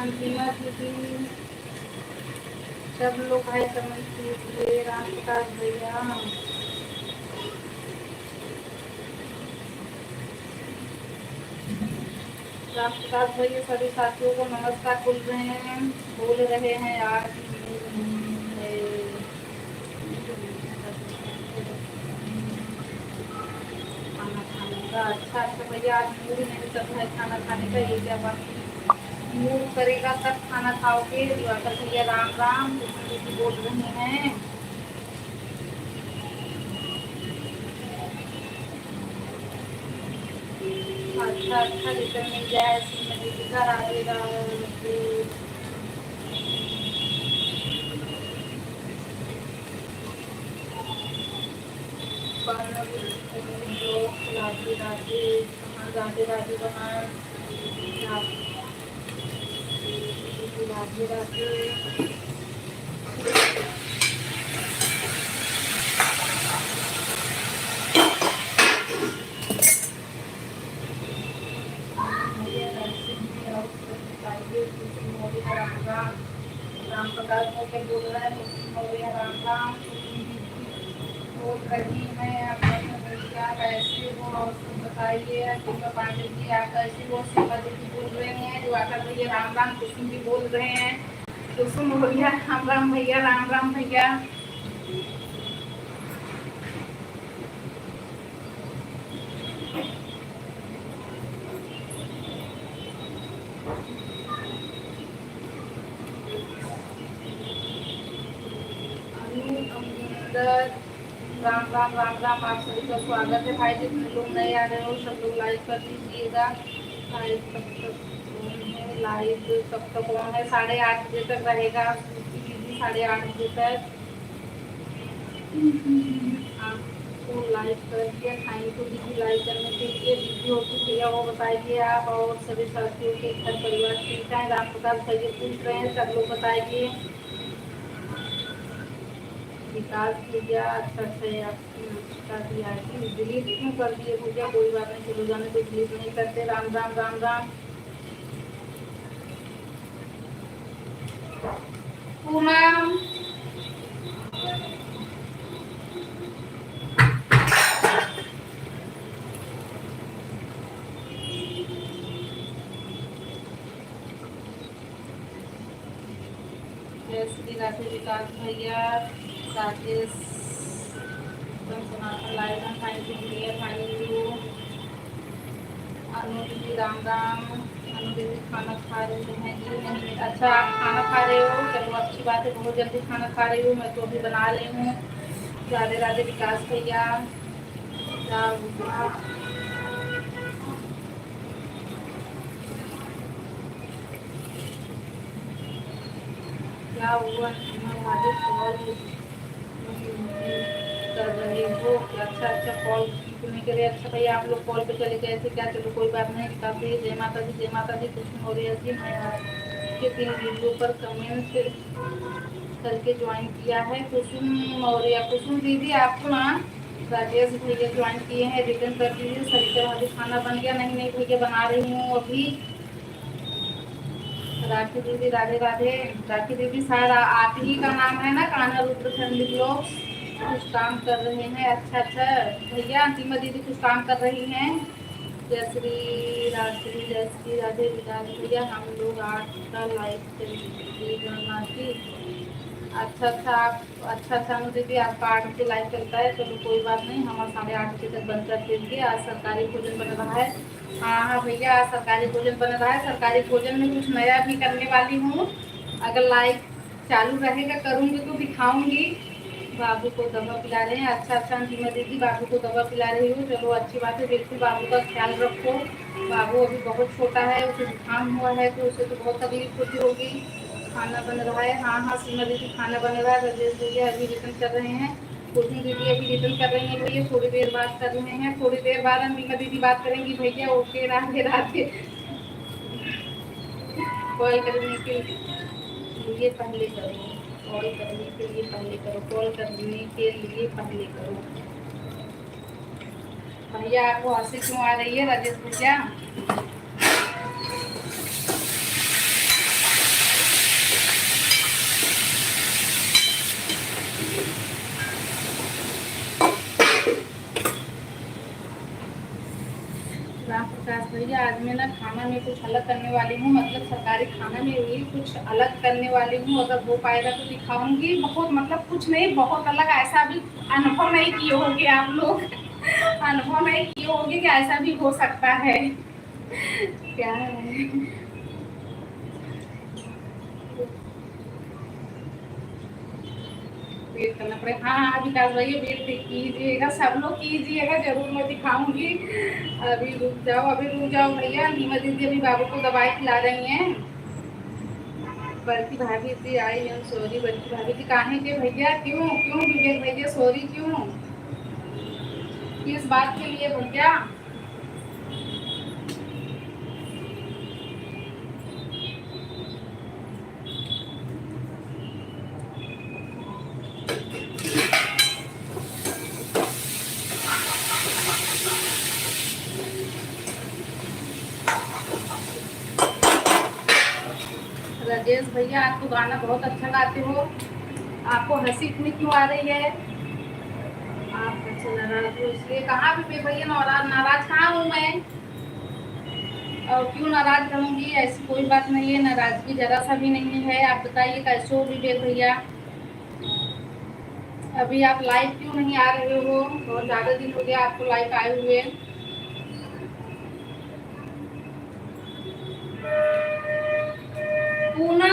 अंतिमा दीदी सब लोग भाई कमेंट कीजिए। राम प्रकाश भैया राम प्रकाश भैया सभी साथियों को नमस्कार बोल रहे हैं आज खाना खाने का। अच्छा अच्छा भैया आज मूड नहीं चल रहा है खाना खाने का, ये क्या बात? मूड करेगा तब खाना खाओगे। दिवाकर भैया राम राम बोल रहे हैं। अच्छा अच्छा रिटर्न मिल जाए सीमा दीदी का। राधे राधे। राधे राधे राधे राधे कहाँ? राधे राधे। राम प्रकाश होके बोल रहा है राम राम। बोल रही है आप क्या कैसे हो और सब बताइए। दीपा पांडे जी आप कैसे हो? सीमा दीदी बोल रहे हैं। दिवाकर भैया राम राम। कुसुम जी बोल रहे हैं। कुसुम भैया राम राम भैया राम राम भैया। राम राम राम राम। आप सभी का स्वागत है भाई। जितने लोग नए आ रहे हो सब लोग लाइक कर दीजिएगा। लाइव तब तक ऑन है 8:30 बजे तक रहेगा। 8:30 बजे तक। आपको लाइक कर दिया, थैंक यू दीदी लाइक करने के लिए। दीदी हो कि भैया वो बताइए आप, और सभी साथियों के घर परिवार ठीक है? राम प्रताप भैया पूछ रहे हैं, सब लोग बताइए। विकास भैया अच्छा है, आपकी नमस्कार भी आएगी। डिलीट क्यों कर दिए भैया? कोई बात नहीं, चलो जाने तो डिलीट नहीं करते। राम राम राम राम। पूनम जय श्री राधे। विकास भैया, राजेश सनातन लाइव थैंक यू भैया, थैंक यू। अनु दीदी राम राम। अनु दीदी खाना खा रही हैं जी? नहीं, अच्छा आप खाना खा रहे हो, चलो अच्छी बात है, बहुत जल्दी खाना खा रही हूँ, मैं तो अभी बना रही हूँ। राधे राधे विकास भैया। क्या हुआ? क्या हुआ? हमारे कॉल कर रहे हो? अच्छा अच्छा, कॉल सुनने के लिए। अच्छा भैया आप लोग कॉल पे चले गए थे क्या? चलो कोई बात नहीं। विकास भैया जय माता दी, जय माता दी। कुछ हो रही है, मैं आपके 3 वीडियो पर कमेंट करके ज्वाइन किया है। कुसुम मौर्य, कुसुम दीदी आपको ना राजेश भैया ज्वाइन किए हैं, रिटर्न कर दीजिए। सरिता भाभी खाना बन गया? नहीं नहीं भैया, बना रही हूँ अभी। राखी दीदी राधे राधे। राखी दीदी शायद आप ही का नाम है ना? Kanha Rudra family blog. कुछ काम कर रहे हैं? अच्छा अच्छा भैया। अंतिमा दीदी कुछ काम कर रही हैं। जय श्री राधे, जय श्री राधे विकास भैया। हम लोग 8 का लाइक करेंगे। अच्छा अच्छा आप, अच्छा अच्छा मुझे भी आपका 8 बजे लाइव चलता है, चलो कोई बात नहीं, हम 8:30 बजे तक बंद कर देंगे। आज सरकारी भोजन बन रहा है। हाँ हाँ भैया, आज सरकारी भोजन बन रहा है। सरकारी भोजन में कुछ नया भी करने वाली हूँ, अगर लाइव चालू रहेगा करूँगी तो दिखाऊंगी। बाबू को दवा पिला रहे हैं? अच्छा अच्छा अंतिमा दीदी बाबू को दवा पिला रही हूँ, चलो अच्छी बात है। बिल्कुल बाबू का ख्याल रखो, बाबू अभी बहुत छोटा है, उसे जुकाम हुआ है तो उसे तो बहुत तकलीफ होती होगी। खाना बन रहा है? हाँ हाँ सीमा दीदी खाना बन रहा है। राजेश भैया अभी रिटर्न कर रहे हैं। कुसुम दीदी अभी रिटर्न कर रही हैं भैया, थोड़ी देर बाद कर रहे हैं। थोड़ी देर बाद अंतिमा दीदी बात करेंगी भैया। ओके राधे राधे। कॉल करने के लिए पहले करो, कॉल करने के लिए पहले करो, कॉल करने के लिए पहले करो। भैया आपको हंसी क्यों आ रही है राजेश भैया? राम प्रकाश भैया आज मैं ना खाना में कुछ अलग करने वाली हूँ, मतलब सरकारी खाना में भी कुछ अलग करने वाली हूँ, अगर हो पाएगा तो दिखाऊंगी। बहुत मतलब कुछ नहीं, बहुत अलग, ऐसा भी अनुभव नहीं किए होंगे आप लोग। अनुभव नहीं किए होंगे कि ऐसा भी हो सकता है। क्या है? वेट करना पड़ेगा। हाँ हाँ विकास भैया वेट कीजिएगा, सब लोग कीजिएगा, जरूर मैं दिखाऊंगी। अभी रुक जाओ, अभी रुक जाओ भैया। नीमा दीदी अभी बाबू को दवाई खिला रही हैं। बड़की भाभी जी आई है, सॉरी बड़की भाभी जी कहाँ के भैया? क्यों क्यों विवेक भैया सॉरी क्यों, किस बात के लिए भैया? राजेश भैया आप तो गाना बहुत अच्छा गाते हो, आपको हंसी इतनी क्यों आ रही है? आप अच्छा नाराज हो इसलिए? कहाँ भी भैया नाराज, नाराज कहाँ हूँ मैं? और क्यों नाराज रहूंगी? ऐसी कोई बात नहीं है, नाराजगी जरा सा भी नहीं है। आप बताइए कैसे हो विवेक भैया? अभी आप लाइव क्यों नहीं आ रहे हो? बहुत ज्यादा दिन हो गया आपको लाइव आए हुए। पूनम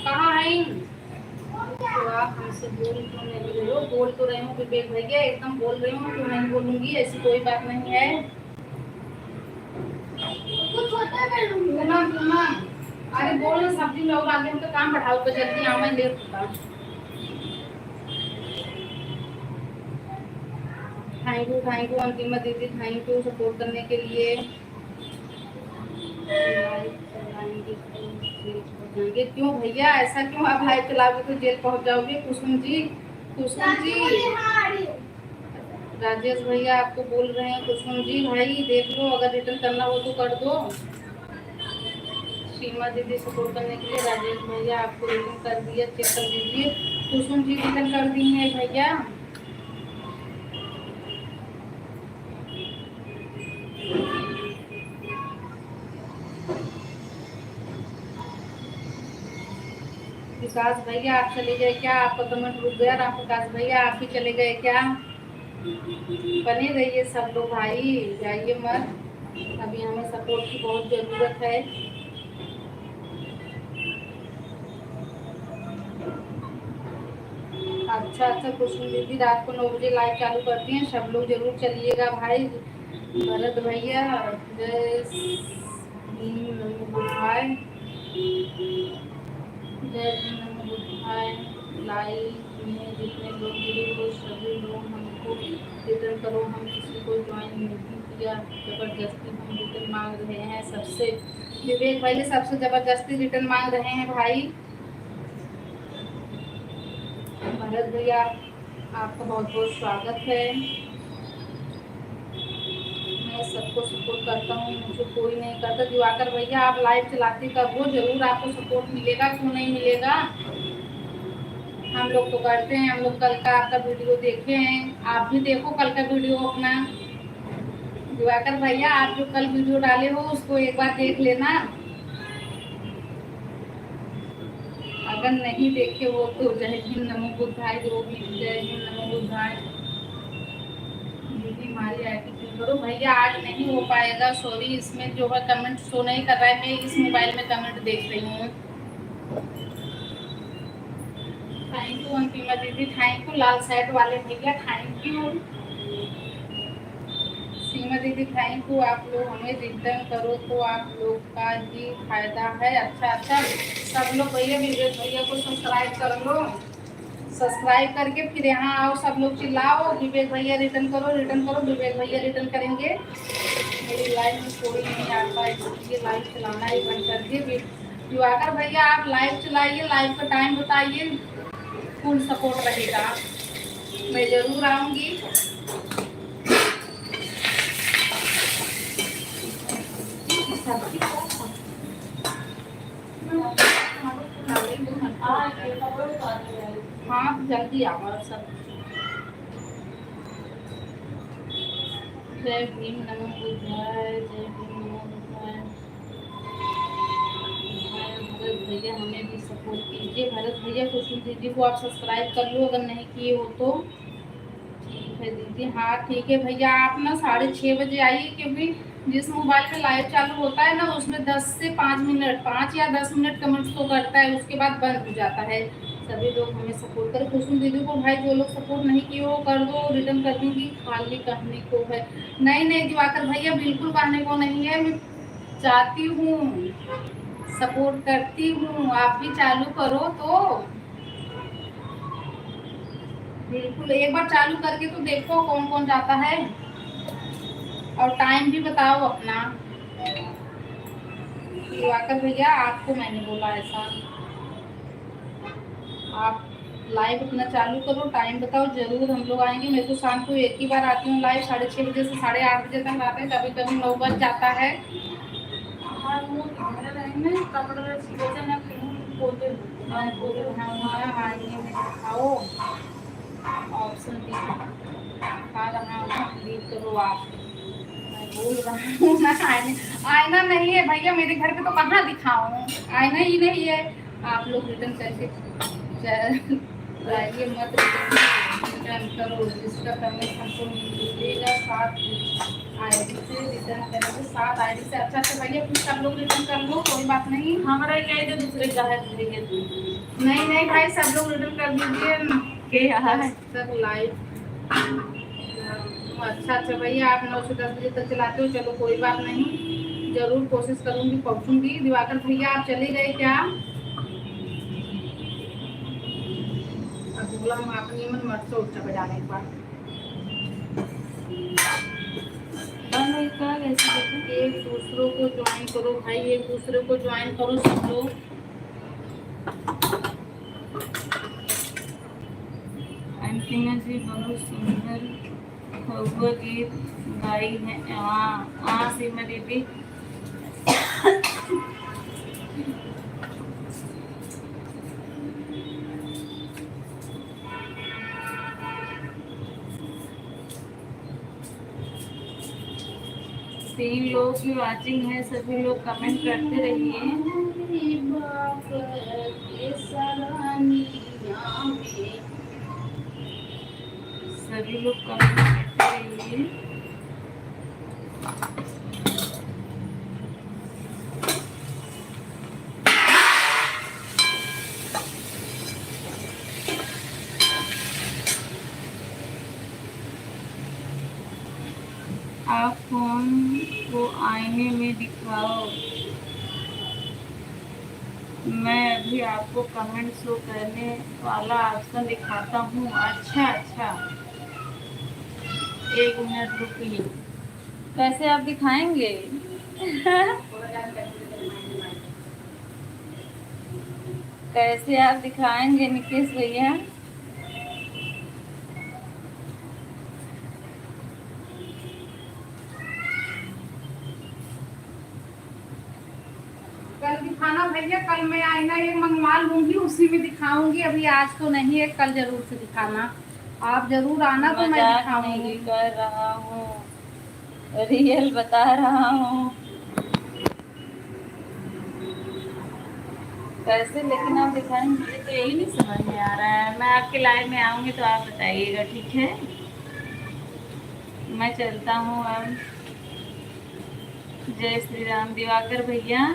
कहाँ है? तो आप हमसे बोल क्यों नहीं रहे हो? बोल तो रहे हो विवेक भैया, एकदम बोल रही हूँ, क्यों नहीं बोलूंगी? ऐसी कोई बात नहीं है। पूनम पूनम, अरे बोल सब्जी में और आगे हम तो काम बढ़ाओ तो जल्दी आओ, मैं लेट होता। थैंक यू अंतिमा दीदी, थैंक यू सपोर्ट करने के लिए। लाइव चलाएंगे तो जेल पहुंच जाएंगे, क्यों भैया ऐसा क्यों? आप लाइव चलाओगे तो जेल पहुंच जाओगे? कुसुम जी, कुसुम जी, राजेश भैया आपको बोल रहे हैं। कुसुम जी भाई देख लो, अगर रिटर्न करना हो तो कर दो। सीमा दीदी सपोर्ट करने के लिए, राजेश भैया आपको रिटर्न कर दिया, चेक कर दीजिए। कुसुम जी रिटर्न कर दी है भैया। विकास भैया आप चले गए क्या? आपका कमेंट रुक गया। राम प्रकाश भैया आप भी चले गए क्या? बने रहिए सब लोग भाई, जाइए मत, अभी हमें सपोर्ट की बहुत ज़रूरत है। अच्छा अच्छा, कुसुम दीदी रात को 9 बजे लाइव चालू करती हैं, सब लोग जरूर चलिएगा भाई। भरत भैया जय भीम नमो बुद्धाय, जय भीम नमो बुद्धाय। लाइव में जितने लोग जुड़े हो सभी लोग हमको रिटर्न करो, हम किसी को ज्वाइन नहीं किया, जबरदस्ती हम रिटर्न मांग रहे हैं सबसे। विवेक भाई सबसे जबरदस्ती रिटर्न मांग रहे हैं भाई। भरत भैया आपका बहुत बहुत स्वागत है। मैं सबको सपोर्ट करता हूँ, मुझे कोई नहीं करता। दिवाकर भैया आप लाइव चलाते कब हो? जरूर आपको सपोर्ट मिलेगा, क्यों नहीं मिलेगा। हम लोग तो करते हैं, हम लोग कल का आपका वीडियो देखे हैं, आप भी देखो कल का वीडियो अपना। दिवाकर भैया आप जो कल वीडियो डाले हो उसको एक बार देख लेना, अगर नहीं देखे हो तो। जय हिंद नमो बुद्धाय, जो भी जय हिंद नमो बुद्धाय। दीदी हमारी आईडी क्लिक करो भैया, आज नहीं हो पाएगा, सॉरी। इसमें जो है कमेंट शो नहीं कर रहा है, मैं इस मोबाइल में कमेंट देख रही हूँ। थैंक यू अंतिमा दीदी, थैंक यू लाल सेट वाले भैया, थैंक यू। सीमा दीदी थैंक यू। आप लोग हमें रिटर्न करो तो आप लोग का ही फायदा है। अच्छा अच्छा, सब लोग भैया विवेक भैया को सब्सक्राइब कर लो, सब्सक्राइब करके फिर यहाँ आओ, सब लोग चिल्लाओ विवेक भैया रिटर्न करो, रिटर्न करो। विवेक भैया रिटर्न करेंगे। मेरी लाइफ में कोई नहीं आता, इसलिए लाइव चलाना ही बंद कर दिए। दिवाकर भैया आप लाइव चलाइए, लाइव का टाइम बताइए, फुल सपोर्ट रहेगा, मैं जरूर आऊँगी। हाँ जल्दी आओ सब। जय भीम नमो बुद्धाय, जय भीम नमो बुद्धाय। भरत भैया हमें भी सपोर्ट कीजिए। भरत भैया कुसुम दीदी को आप सब्सक्राइब कर लो, अगर नहीं किए हो तो। ठीक है दीदी, हाँ ठीक है भैया, आप ना 6:30 बजे आइए, क्योंकि जिस मोबाइल में लाइव चालू होता है ना उसमें 10 से 5 मिनट, 5 या 10 मिनट कमेंट्स तो करता है, उसके बाद बंद हो जाता है। सभी लोग हमें सपोर्ट करें। कुसुम दीदी को भाई जो लोग सपोर्ट नहीं किए हो कर दो, रिटर्न कर दूंगी, खाली कहने को है। नहीं नहीं दिवाकर भैया बिल्कुल कहने को नहीं है, मैं चाहती हूँ, सपोर्ट करती हूँ, आप भी चालू करो तो। बिल्कुल एक बार चालू करके तो देखो कौन कौन जाता है, और टाइम भी बताओ अपना। दिवाकर भैया आपको मैंने बोला ऐसा, आप लाइव अपना चालू करो, टाइम बताओ, जरूर हम लोग आएंगे। मैं तो शाम को एक ही बार आती हूँ लाइव, 6:30 बजे से 8:30 बजे तक आते हैं, कभी कभी 9 बज जाता है। दिखाओ ऑप्शन दिखा रहा हूँ, क्लिक करो आप। मैं बोल रहा हूँ ना, आईना नहीं है भैया मेरे घर पे, तो कहाँ दिखाऊँ, आईना ही नहीं है। आप लोग रिटर्न करके जाइए मत, रिटर्न करो, जिसका कमेंट हमको मिलेगा 7 आईडी से रिटर्न करेंगे, 7 आईडी से। अच्छा अच्छा भैया फिर सब लोग रिटर्न कर लो, कोई बात नहीं। हमारा क्या है दूसरे ग्राहक देंगे नहीं नहीं भाई सब लोग रिटर्न कर दीजिए के यहाँ तक लाइव। अच्छा अच्छा भैया आप 9 से 10 बजे तक चलाते हो, चलो कोई बात नहीं। जरूर कोशिश करूंगी, पहुंचूंगी। दिवाकर भैया आप चले गए क्या? अब बोला हम अपनी मन मत से उठा बजाने एक बार। एक दूसरों को ज्वाइन करो भाई, एक दूसरे को ज्वाइन करो सब लोग। अंतिमा जी बहुत सुंदर हुआ गीत गाई है। हाँ हाँ सीमा दीदी। तीन लोग की वाचिंग है, सभी लोग कमेंट करते रहिए। सभी लोग कमेंट करते रहिए। आप फोन को आईने में दिखाओ। मैं अभी आपको कमेंट शो करने वाला ऑप्शन दिखाता हूँ। अच्छा अच्छा, एक मिनट रुकिए। कैसे आप दिखाएंगे? कैसे आप दिखाएंगे निकेश भैया? कल दिखाना भैया, कल मैं आईना एक मंगवा लूंगी, उसी में दिखाऊंगी। अभी आज तो नहीं है, कल जरूर से दिखाना। आप जरूर आना तो मैं मजाक दिखाऊंगी। नहीं कर रहा हूँ, रियल बता रहा हूँ। कैसे लेकिन आप दिखाएंगे? मुझे तो यही नहीं समझ में आ रहा है। मैं आपके लाइव में आऊंगी तो आप बताइएगा, ठीक है? मैं चलता हूँ अब। जय श्री राम। दिवाकर भैया,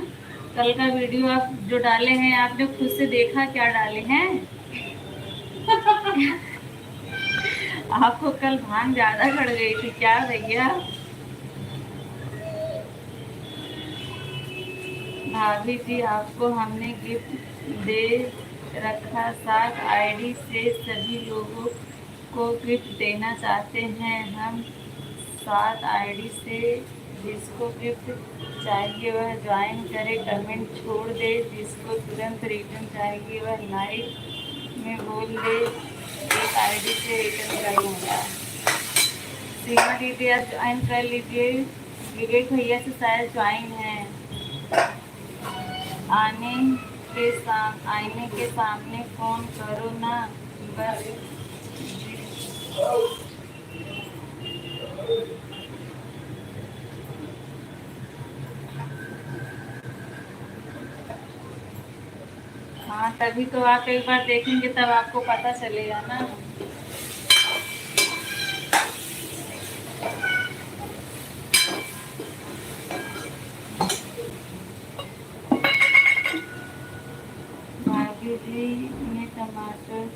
कल का वीडियो आप जो डाले हैं, आपने खुद से देखा क्या डाले हैं? आपको कल भांग ज्यादा बढ़ गई थी क्या भैया? भाभी जी आपको हमने गिफ्ट दे रखा। 7 आईडी से सभी लोगों को गिफ्ट देना चाहते हैं हम। 7 आईडी से जिसको गिफ्ट चाहिए वह ज्वाइन करे, कमेंट छोड़ दे। जिसको तुरंत रिटर्न चाहिए वह लाइव में बोल दे, एक आईडी से रिटर्न कर लूँगा। सीमा दीदी आप ज्वाइन कर लीजिए। विवेक भैया से शायद ज्वाइन है। आईने के सामने फोन करो ना बस। हाँ तभी तो आप एक बार देखेंगे तब आपको पता चलेगा ना। भाभी जी में टमाटर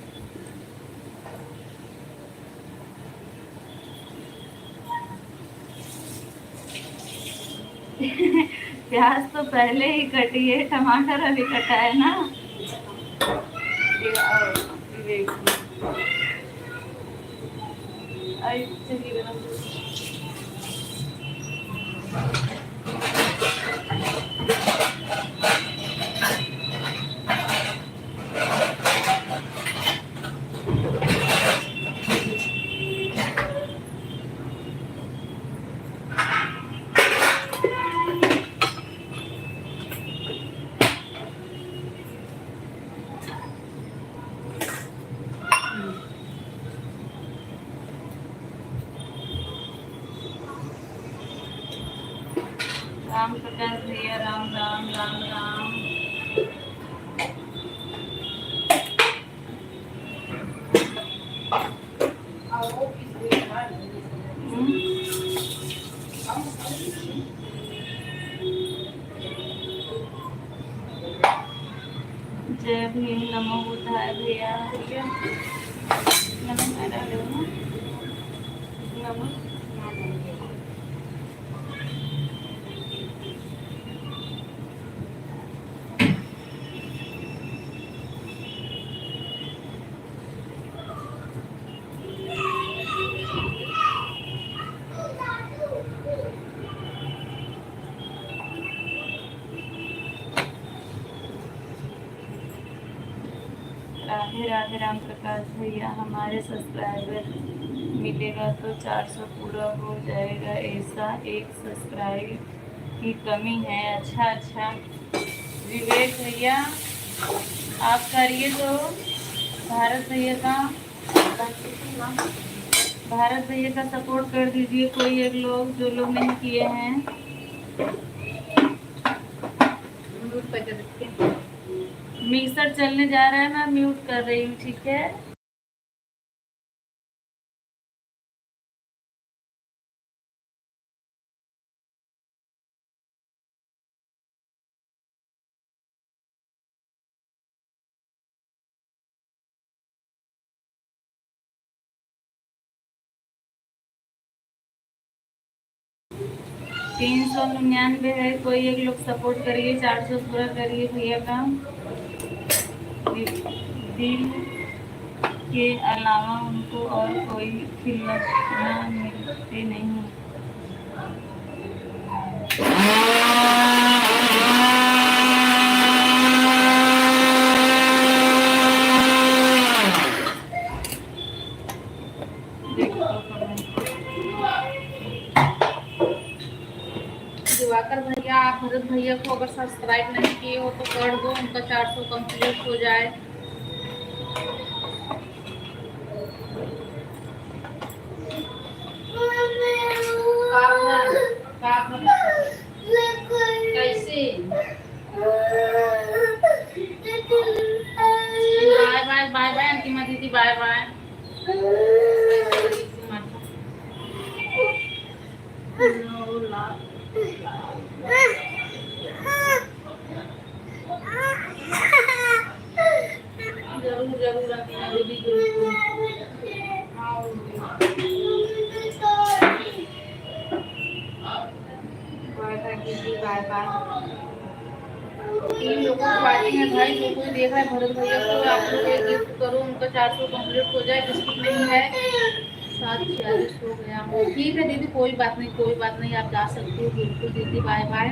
प्याज तो पहले ही कटी है, टमाटर अभी कटा है ना। चलिए राम प्रकाश भैया, राम राम राम राम। जय भीम, नमो बुद्धाय भैया। नमो नारायण, नमो। राम प्रकाश भैया, हमारे सब्सक्राइबर मिलेगा तो 400 पूरा हो जाएगा, ऐसा एक सब्सक्राइब की कमी है। अच्छा अच्छा विवेक भैया, आप करिए तो। भारत भैया का भारत भैया का सपोर्ट कर दीजिए, कोई एक लोग जो लोग नहीं किए हैं। मिक्सर चलने जा रहा है, मैं म्यूट कर रही हूँ, ठीक है। 399 है, कोई एक लोग सपोर्ट करिए, 400 पूरा करिए भैया का। दिल के अलावा उनको और कोई खिलौना मिलते नहीं। दिवाकर भैया, आप भरत भैया को अगर सब्सक्राइब नहीं किए हो तो कर दो, उनका 400 कंप्लीट हो जाए। कैसे bye bye bye bye Antima दीदी, बाय बाय। जरूर जरूर अंतिमा दीदी, जरूर। बाय बाय दीदी, बाय बाय। 3 लोगों की वाचिंग है भाई, जो कोई देख रहा है भरत भैया को आप लोग एक गिफ्ट करो, उनका 400 कंप्लीट हो जाए। जिसकी नहीं है 746 हो गया। ठीक है दीदी, कोई बात नहीं, कोई बात नहीं, आप जा सकती हो बिल्कुल दीदी, बाय बाय।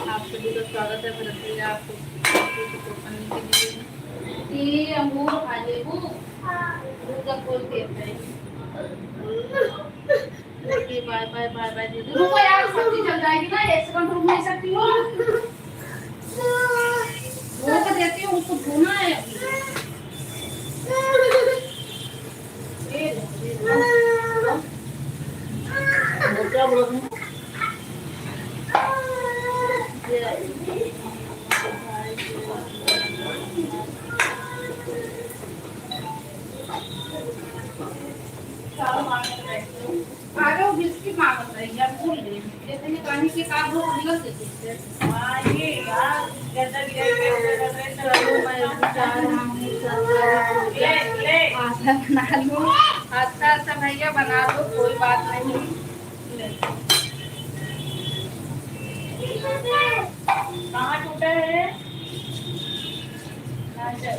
आप सभी का स्वागत है भरत भैया, आपको सपोर्ट करने के लिए। ये अंगूर खा ले वो, दूध का खोल के है। Okay bye bye bye bye दीदी। रुको यार, सब्जी जल जाएगी ना, 1 सेकंड रुक नहीं सकती हो। वो को देती हूँ, उसको धोना है अभी। क्या बोला तुम? आगे बिस्किट मांगत रही यार, भूल गई। जैसे ये पानी के काट दो निकल देते हैं। हां ये यार ज्यादा चलो मैं जा रहा हूं, ले आधा बना लो। अच्छा अच्छा भैया बना दो, कोई बात नहीं। कहाँ टूटा है? अच्छा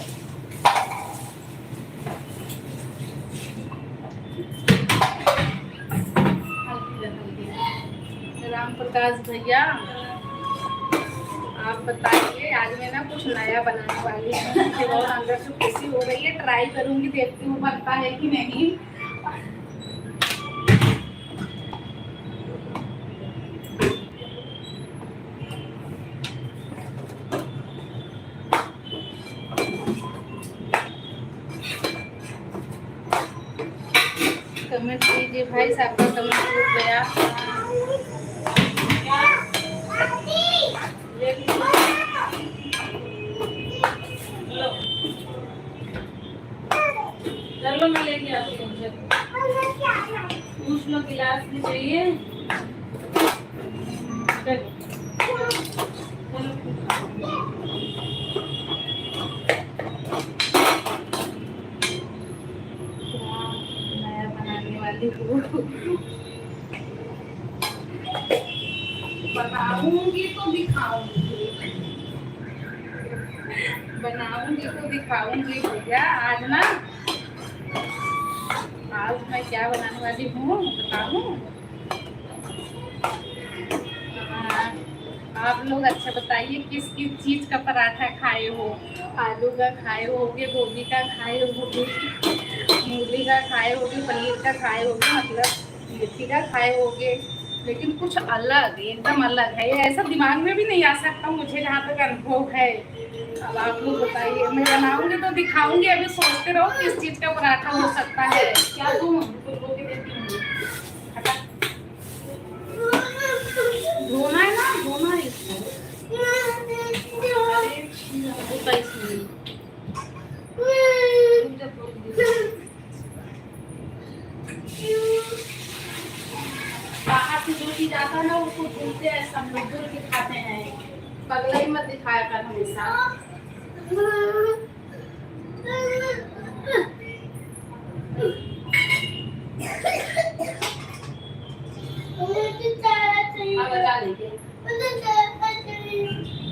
राम प्रकाश भैया, आप बताइए। आज मैं ना कुछ नया बनाने वाली हूँ, मुझे बहुत अंदर से खुशी हो रही है। ट्राई करूंगी, देखती हूँ बनता है कि नहीं। कमेंट कीजिए भाई, सबका कमेंट रुक गया। चलो मैं लेके आती हूँ। पूछ लो गिलास भी चाहिए। नया बनाने वाली हूँ, बनाऊंगी तो दिखाऊंगी, बनाऊंगी तो दिखाऊंगी भैया। आज ना आज मैं क्या बनाने वाली हूँ बताऊँ? हाँ, आप लोग अच्छा बताइए किस किस चीज़ का पराठा खाए हो? आलू का खाए होगे, गोभी का खाए होगे, मूली का खाए होगे, पनीर का खाए होगे, मतलब मेथी का खाए होगे, लेकिन कुछ अलग, एकदम अलग है। ये ऐसा दिमाग में भी नहीं आ सकता मुझे, जहाँ तक अनुभव है। अब आप लोग बताइए, मैं बनाऊंगी तो दिखाऊंगी। अभी सोचते रहो किस चीज़ का पराठा हो सकता है। क्या दूँ? फूल के देती हूँ। हटा। धोना है ना, धोना है इसको। अरे, होता इसमें। बाहर से जो चीज आता है ना उसको भूलते हैं, सब लोग भूल के खाते हैं। पगला ही मत दिखाया कर हमेशा। अब बजा देंगे।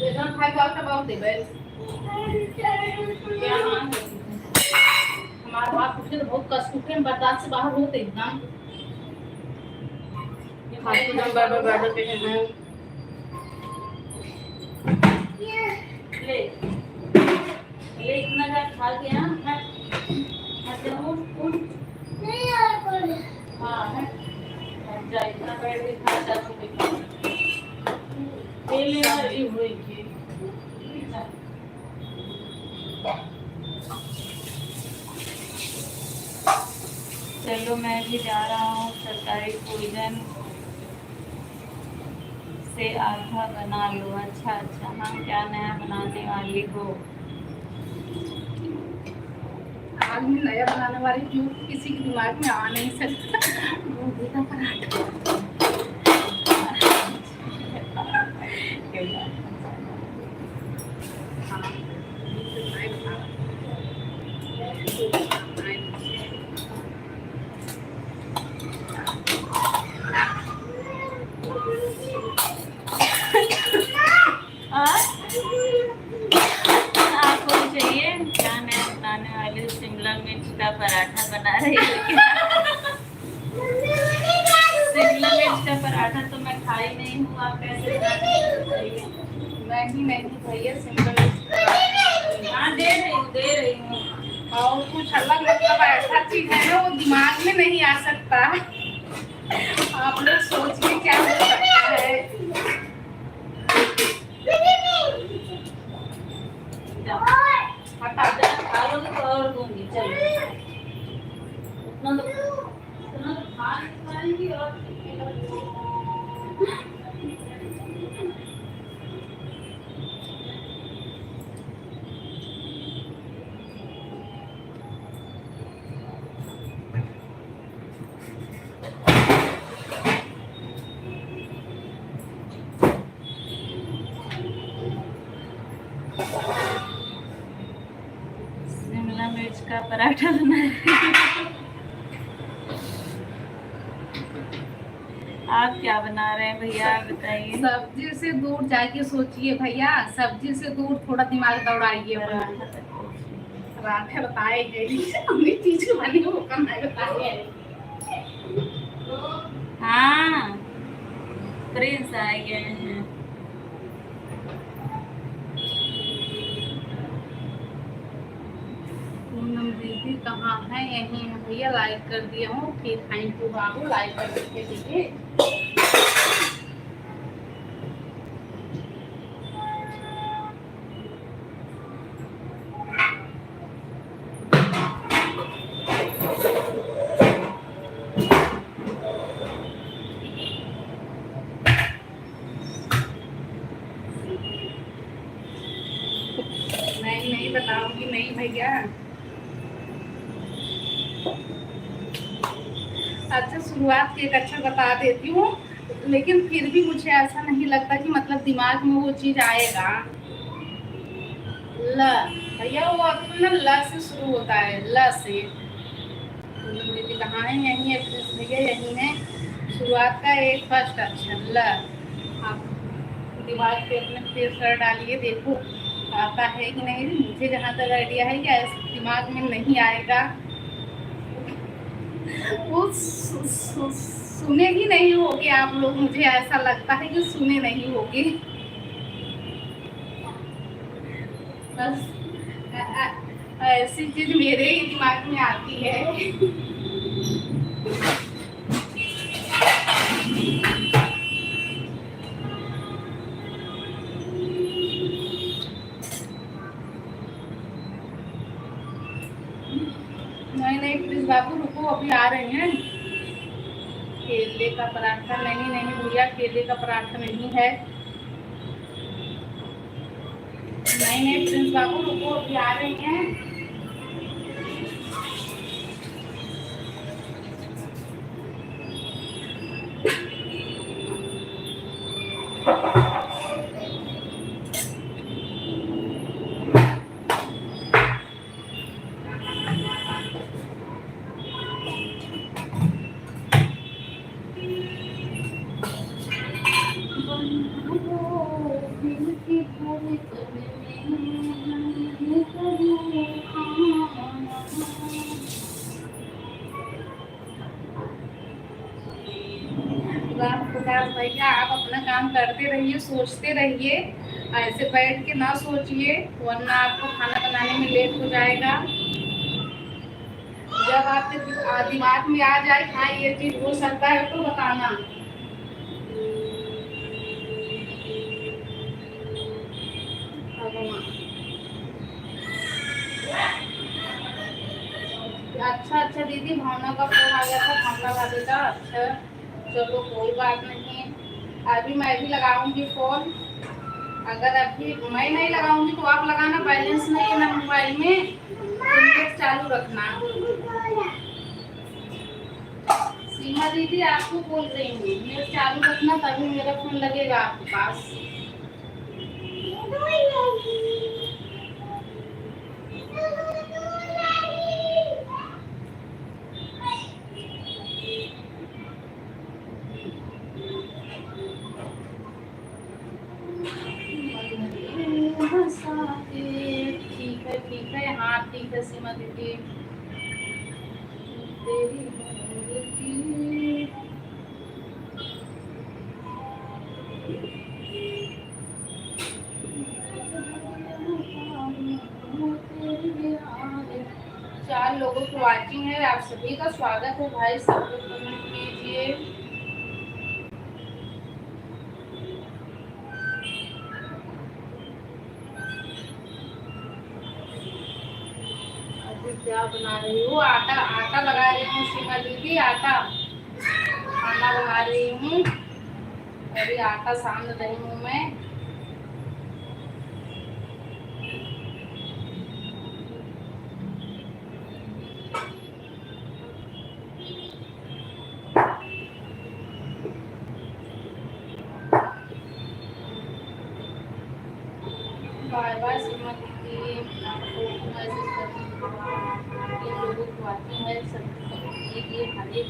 एकदम खाई बाल का बाल दे बैल। क्या नाम है? हमारा हाथ उठे तो बहुत कष्ट उठे, हम बर्दाश्त से बाहर होते एकदम। हाथ को हम बार पे हैं। ले ले इतना जा खा गया है। नहीं यार कोई। हाँ है। जा इतना बैठ के खा जा चुके। ले ले यार ये हुई की। चलो मैं भी जा रहा हूँ सरकारी भोजन से आधा बना लो। अच्छा अच्छा, हाँ क्या नया बनाने वाली हो? आज मैं नया बनाने वाली हूँ, किसी के दिमाग में आ नहीं सकता। गोभी का पराठा। आपको चाहिए क्या मैं बनाने वाली शिमला मिर्च का पराठा बना रही हूँ। शिमला मिर्च का पराठा तो मैं खाई नहीं हूँ, आप कैसे बनाते? नहीं भैया, शिमला मिर्च। हाँ दे रही हूँ। और कुछ अलग मतलब ऐसा चीज है ना वो दिमाग में नहीं आ सकता। आप लोग सोचिए क्या हो सकता है। खा लोगे तो और दूंगी। चलो उतना तो खा पाएंगी और शिमला मिर्च का पराठा बना रही हूँ। आप क्या बना रहे हैं भैया, बताइए। सब्जी से दूर जाके सोचिए भैया, सब्जी से दूर थोड़ा दिमाग दौड़ाइए। पराठा बताए गए चीज बनी वो करना बताए। हाँ प्रिंस आ गए हैं। पूनम दीदी कहाँ है? यहीं है भैया, लाइक कर दिया हूँ। फिर थैंक यू बाबू, लाइक कर के दीजिए। नहीं बताऊंगी नहीं भैया। अच्छा शुरुआत की एक अच्छा बता देती हूँ, लेकिन फिर भी मुझे ऐसा नहीं लगता कि मतलब दिमाग में वो चीज आएगा। ल भैया वो अपना ल से शुरू होता है, ल से। दीदी कहाँ है? यहीं है भैया, यहीं है। शुरुआत का एक फर्स्ट अक्षर ल। आप दिमाग पे अपने फिर सर डालिए, देखो आता है कि नहीं। मुझे जहाँ तक आइडिया है कि दिमाग में नहीं आएगा। वो सुने ही नहीं होगे आप लोग, मुझे ऐसा लगता है कि सुने नहीं होगे। बस ऐसी चीज मेरे ही दिमाग में आती है। नहीं नहीं प्लीज बाबू रुको, अभी आ रहे हैं। केले का पराठा नहीं, नहीं भैया केले का पराठा नहीं है। नहीं नहीं प्रिंस बाबू रुको, अभी आ रहे हैं। प्रकाश भैया आप अपना काम करते रहिए, सोचते रहिए, ऐसे बैठ के ना सोचिए, वरना आपको खाना बनाने में लेट हो जाएगा। जब आपके दिमाग में आ जाए हाँ ये चीज हो सकता है तो बताना। अच्छा अच्छा दीदी, भावना का फोन आ गया था, भावना वाले का। अच्छा चलो कोई बात नहीं, अभी मैं भी लगाऊंगी फोन। अगर अभी मैं नहीं लगाऊंगी तो आप लगाना, बैलेंस नहीं है ना मोबाइल में, तो नेट चालू रखना। सीमा दीदी आपको बोल रही हूँ, नेट चालू रखना तभी मेरा फोन लगेगा आपके पास। ठीक है हाँ ठीक है सीमा दीदी। चार लोगों की वॉचिंग है, आप सभी का स्वागत है भाई, सब लोग कमेंट कीजिए। क्या बना रही हूँ? आटा आटा लगा रही हूँ सीमा दीदी, आटा खाना बना रही हूँ, अभी आटा सान रही हूँ मैं। बाय बाय सीमा दीदी, आपको मैसेज करती हूँ, लोगों को आती है सब कीजिए खाली।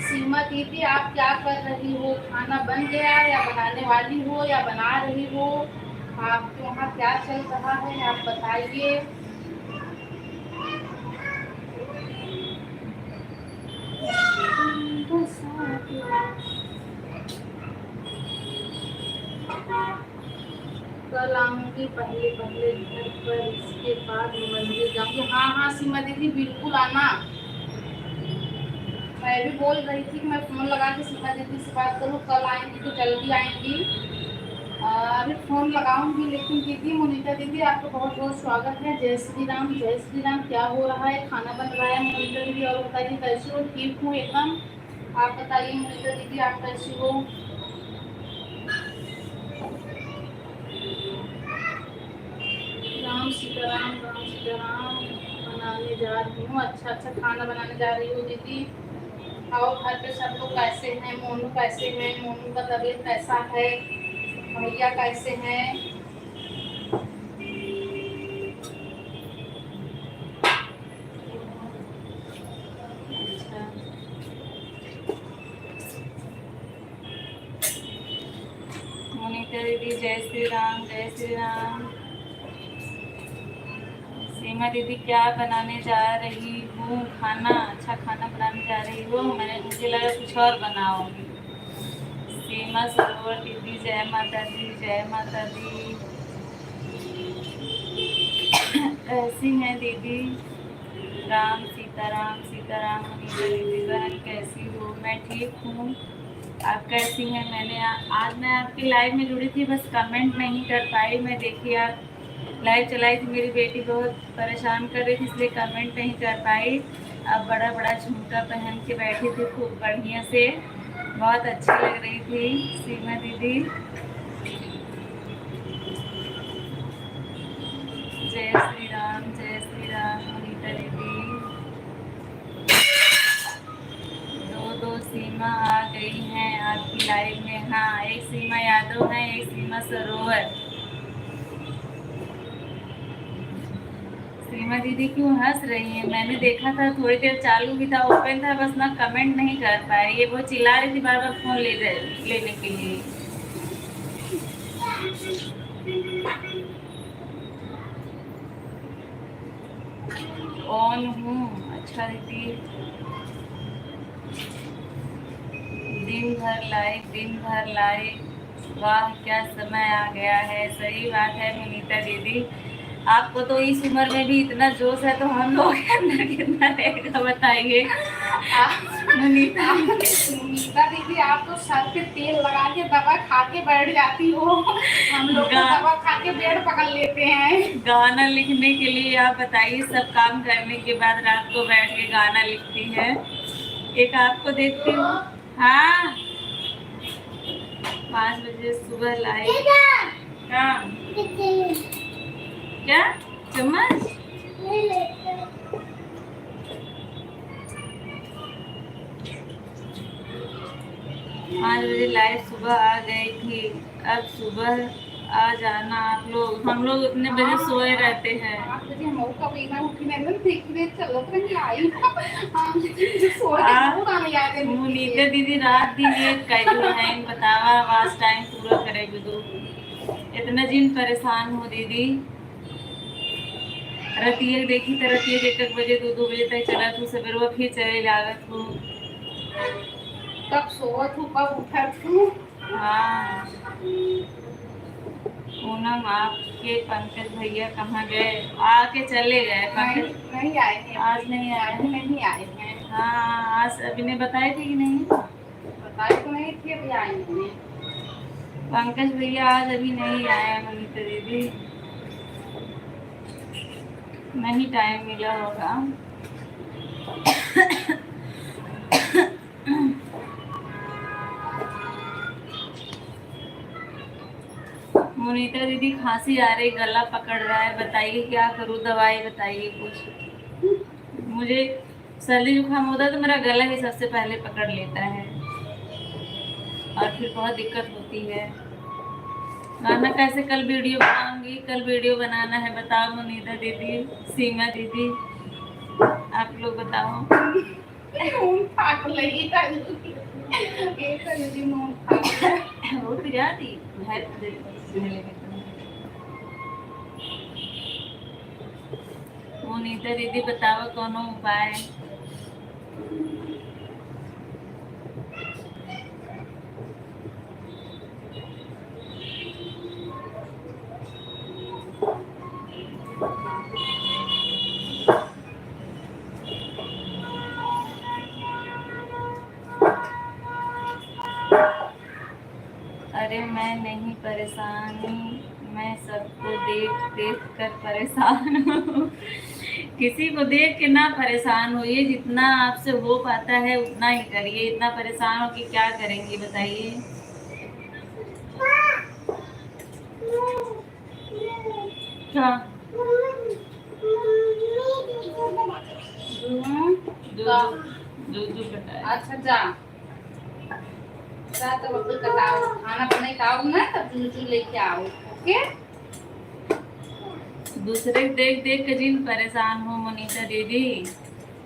सीमा दीदी आप क्या कर रही हो? खाना बन गया या बनाने वाली हो या बना रही हो? आपके वहाँ क्या चल रहा है आप बताइए। कल आऊंगी पहले पहले घर पर, इसके बाद मंदिर जाऊंगी। हाँ हाँ सीमा दीदी बिल्कुल आना। मैं भी बोल रही थी कि मैं फोन लगा के सीमा दीदी से बात करूँ, कल आएंगी तो जल्दी आएंगी। अभी फोन लगाऊंगी, लेकिन दीदी मोनिका दीदी आपका बहुत बहुत स्वागत है। जय श्री राम, जय श्री राम। क्या हो रहा है? खाना बन रहा है मोनिका दीदी। और बताइए कैसी हो? ठीक हूँ एकदम। आप बताइए मोनिका दीदी आप कैसी हो? राम सीताराम, राम सीताराम। बनाने जा रही हूँ। अच्छा अच्छा खाना बनाने जा रही हूँ दीदी। और घर पे सब लोग कैसे हैं? मोनू कैसे हैं? मोनू का तबीयत कैसा है? भैया कैसे हैं? अच्छा, मोनिका दीदी जय श्री राम, जय श्री राम। सीमा दीदी क्या बनाने जा रही हूँ? खाना, अच्छा खाना बनाने जा रही हो? मुझे लगा कुछ और बनाओगी। सीमा सरोवर दीदी जय माता दी, जय माता दी। कैसी हैं दीदी? राम सीताराम, सीताराम। मोनिका दीदी बहन कैसी हो? मैं ठीक हूँ, आप कैसी हैं? आज मैं आपकी लाइव में जुड़ी थी, बस कमेंट नहीं कर पाई मैं। देखिए आप लाइव चलाई थी, मेरी बेटी बहुत परेशान कर रही थी, इसलिए कमेंट नहीं कर पाई। अब बड़ा बड़ा झुमका पहन के बैठी थी, खूब बढ़िया से, बहुत अच्छी लग रही थी सीमा दीदी। जय श्री राम, जय श्री राम। मोनिका दीदी दो सीमा आ गई हैं आपकी लाइव में। हाँ, एक सीमा यादव है, एक सीमा सरोवर। सीमा दीदी क्यों हंस रही है? मैंने देखा था थोड़ी देर चालू भी था, ओपन था, बस ना कमेंट नहीं कर पा रही है। वो चिल्ला रही थी बार बार फोन लेने के लिए। ऑन हूँ। अच्छा दीदी, दिन भर लाइव, दिन भर लाइव। वाह क्या समय आ गया है। सही बात है मुनीता दीदी, आपको तो इस उम्र में भी इतना जोश है, तो हम लोग के अंदर कितना रहेगा बताइए। मुनीता दीदी आप तो सर पे तेल लगा के दवा खा के बैठ जाती हो। हम लोग तो दवा खा के बेड पकड़ लेते हैं। गाना लिखने के लिए आप बताइए, सब काम करने के बाद रात को बैठ के गाना लिखती है। एक आपको देखती हूँ। हाँ, 5 बजे सुबह लाइव। हाँ, क्या चम्मच? 5 बजे लाइव सुबह आ गई थी, अब सुबह आ जाना आप लोग। हम लोग उतने बजे सोए रहते हैं। मुनीता दीदी रात दिन एक कैदी है, बतावा आवाज टाइम पूरा करेगी दो। इतना दिन परेशान हो दीदी। रतिया देखी तो रतिया 1 बजे 2 बजे तक चला तू, सवेरवा फिर चले लागत हूँ। कब सोवत हूँ कब उठत हूँ। हाँ, पूनम आपके पंकज भैया कहाँ गए? आके चले गए पंकज। नहीं आए हैं, आज नहीं आए हैं। नहीं आए हैं। हाँ, आज अभी ने बताए थे कि नहीं? बताए तो नहीं थे, अभी आए नहीं। पंकज भैया आज अभी नहीं आए हैं मनीता दीदी, नहीं टाइम मिला होगा। मुनीता दीदी खांसी आ रही, गला पकड़ रहा है, बताइए क्या करूँ? दवाई बताइए कुछ। मुझे सर्दी जुकाम होता है तो मेरा गला ही सबसे पहले पकड़ लेता है और फिर बहुत दिक्कत होती है। गाना कैसे कल वीडियो बनाऊंगी? कल वीडियो बनाना है, बताओ मुनीता दीदी, सीमा दीदी, आप लोग बताओ। वो तो जाती है मुनीता दीदी, बताओ कौन उपाय। अरे मैं नहीं परेशानी, मैं सबको देख देख कर परेशान हूँ। किसी को देख के ना परेशान होइए, जितना आपसे हो पाता है उतना ही करिए। इतना परेशान हो कि क्या करेंगी बताइए। क्या दूध कटाए। अच्छा जा जा, तब अभी कटाओ, खाना बनाई खाओ ना, तब दूध लेके आओ। ओके। दूसरे को देख देख के जिन परेशान हो मोनिका दीदी,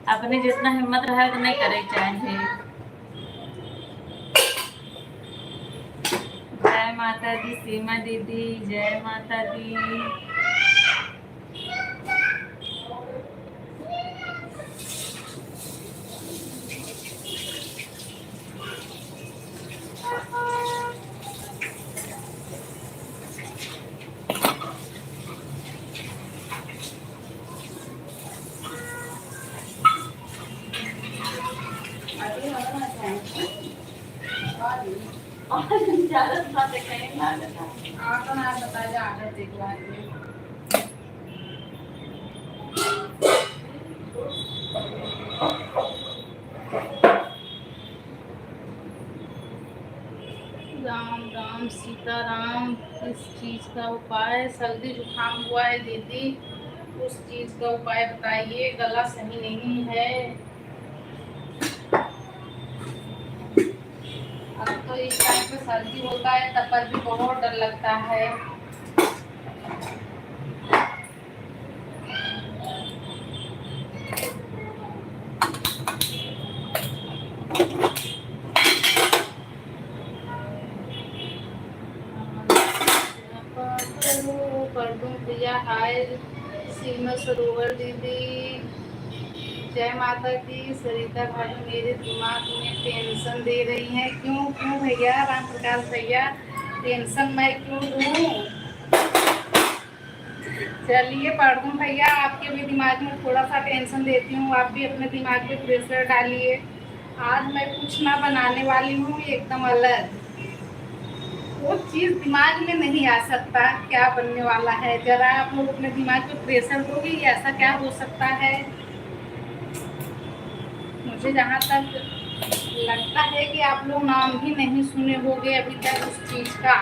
अपने जितना हिम्मत रहा उतना ही करे चाहिए। जय माता दी सीमा दीदी, जय माता दी। राम राम सीता राम। किस चीज का उपाय? सर्दी जुकाम हुआ है दीदी, उस चीज का उपाय बताइए, गला सही नहीं है। अब तो इस टाइम पे सर्दी होता है, तब पर भी बहुत डर लगता है। कर दूं प्रिया, हाय सीमा सरोवर दीदी, जय माता दी। सरिता भाभी मेरे दिमाग में टेंशन दे रही हैं। क्यों क्यों भैया? राम प्रकाश भैया, टेंशन मैं क्यों दूं? चलिए पढ़ दूं भैया, आपके भी दिमाग में थोड़ा सा टेंशन देती हूँ, आप भी अपने दिमाग पे प्रेशर डालिए। आज मैं कुछ ना बनाने वाली हूँ, एकदम अलग। वो चीज़ दिमाग में नहीं आ सकता क्या बनने वाला है। जरा आप लोग अपने दिमाग पे प्रेशर दोगे, ऐसा क्या हो सकता है। मुझे जहाँ तक लगता है कि आप लोग नाम भी नहीं सुने होंगे अभी तक उस चीज का,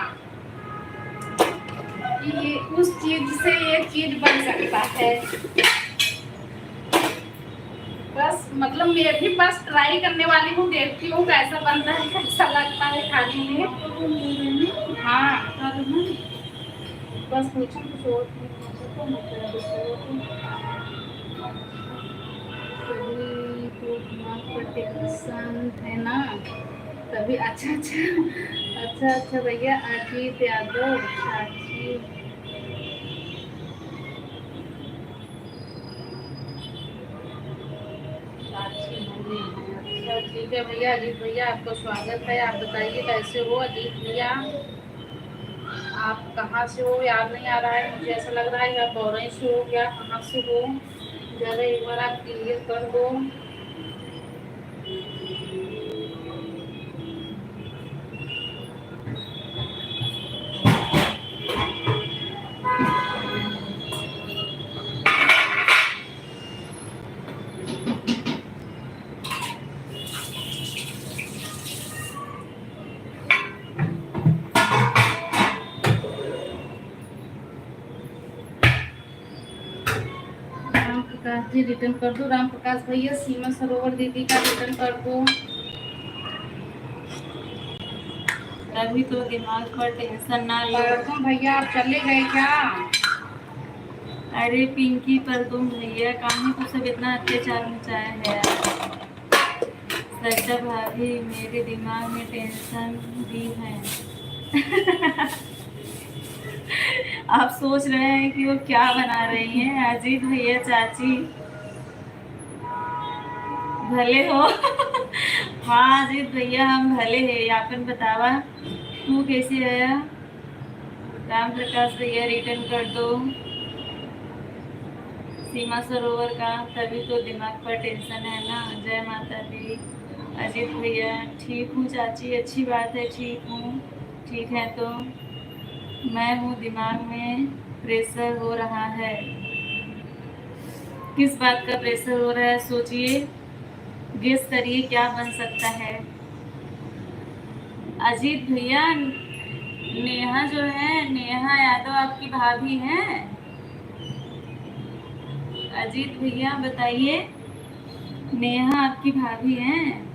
कि ये उस चीज से ये चीज बन सकता है। बस मतलब मैं भी बस ट्राई करने वाली हूँ, देखती हूँ कैसा बनता है, कैसा लगता है खाने में। हाँ बस पूछो कुछ और टेंशन है ना तभी। अच्छा अच्छा अच्छा अच्छा भैया, अजीत यादव, चाची अच्छा ठीक है भैया। अजीत भैया आपका स्वागत है, आप बताइए कैसे हो अजीत भैया? आप कहाँ से हो याद नहीं आ रहा है, मुझे ऐसा लग रहा है आप बौरई से हो, क्या कहाँ से हो? ज़रा एक बार आप क्लियर कर दो। राम प्रकाश जी रिटर्न कर दो। राम प्रकाश भैया सीमा सरोवर दीदी का रिटर्न कर दो। अभी तो दिमाग पर टेंशन ना लो। तुम भैया आप चले गए क्या? अरे पिंकी पर तुम भैया कहाँ तो सब इतना अत्याचार मचाया है यार। सरिता भाभी मेरे दिमाग में टेंशन भी है। आप सोच रहे हैं कि वो क्या बना रही हैं। अजीत भैया चाची भले हो। हाँ अजीत भैया हम भले है, आपन बतावा तू कैसे है। राम प्रकाश भैया रिटर्न कर दो सीमा सरोवर का, तभी तो दिमाग पर टेंशन है ना। जय माता दी। अजीत भैया ठीक हूँ चाची, अच्छी बात है, ठीक हूँ ठीक है, तो मैं हूँ, दिमाग में प्रेशर हो रहा है। किस बात का प्रेशर हो रहा है सोचिए, गेस करिए क्या बन सकता है। अजीत भैया, नेहा जो है, नेहा यादव आपकी भाभी हैं? अजीत भैया बताइए, नेहा आपकी भाभी हैं?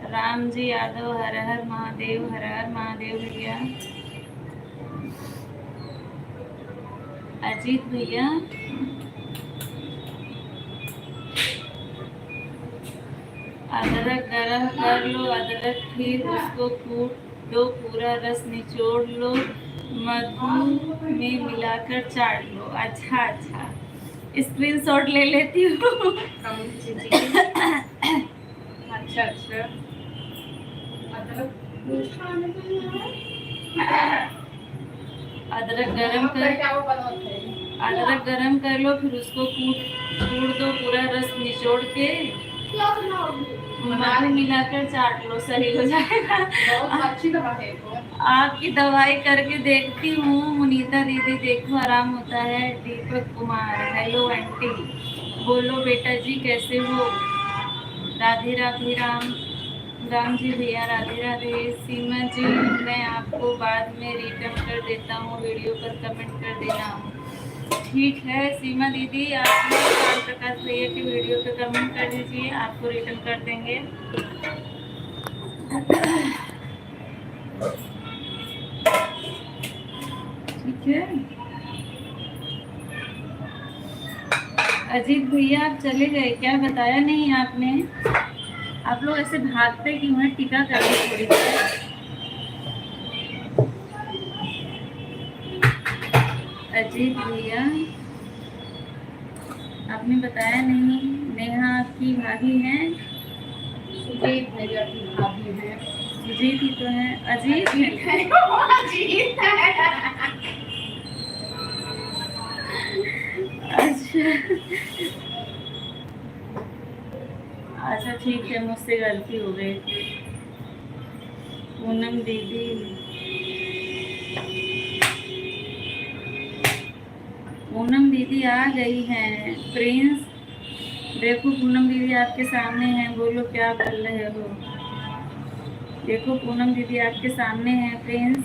राम जी यादव, हर हर महादेव, हर हर महादेव भैया। अजीत भैया, अदरक गरम कर लो, अदरक फिर उसको कूट दो, पूरा रस निचोड़ लो, मधु में मिलाकर चाट लो। अच्छा अच्छा, स्क्रीनशॉट ले लेती हूँ। अच्छा अच्छा, अदरक गरम कर लो, फिर उसको कूट दो, पूरा रस निचोड़ के मधु मिलाकर चाट लो, सही हो जाएगा। बहुत अच्छी दवा है तो। आपकी दवाई करके देखती हूँ। मुनीता दीदी देखो आराम होता है। दीपक कुमार, हेलो आंटी, बोलो बेटा जी कैसे हो? राधे राधे राम, राम जी भैया राधे राधे। सीमा जी, मैं आपको बाद में रिटर्न कर देता हूँ, वीडियो पर कमेंट कर देना। ठीक है सीमा दीदी, आप राम प्रकाश भैया की वीडियो पे कमेंट कर दीजिए, आपको रिटर्न कर देंगे। ठीक है। अजीत भैया आप चले गए क्या? बताया नहीं आपने। आप लोग ऐसे भागते क्यों हैं? टीका करिए थोड़ी देर। अजीत भैया, आपने बताया नहीं। नेहा आपकी भाभी हैं? सुजीत मेरी भाभी है। सुजीत ही तो है। अजीत है। अजीत है। अच्छा अच्छा, ठीक है, मुझसे गलती हो गई थी। पूनम दीदी, पूनम दीदी आ गई हैं। प्रिंस, देखो पूनम दीदी आपके सामने हैं, बोलो क्या बोल रहे हो? देखो पूनम दीदी आपके सामने हैं। प्रिंस,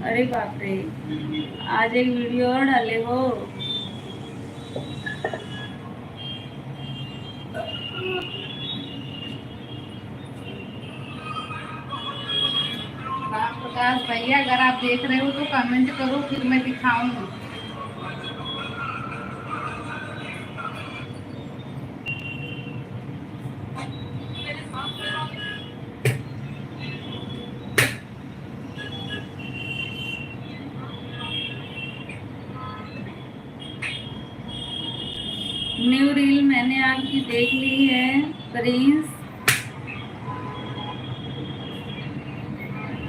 अरे बाप रे, आज एक वीडियो और डाले हो। राम प्रकाश भैया, अगर आप देख रहे हो तो कमेंट करो, फिर मैं दिखाऊंगी। न्यू रील मैंने आपकी देख ली है। प्रिंस,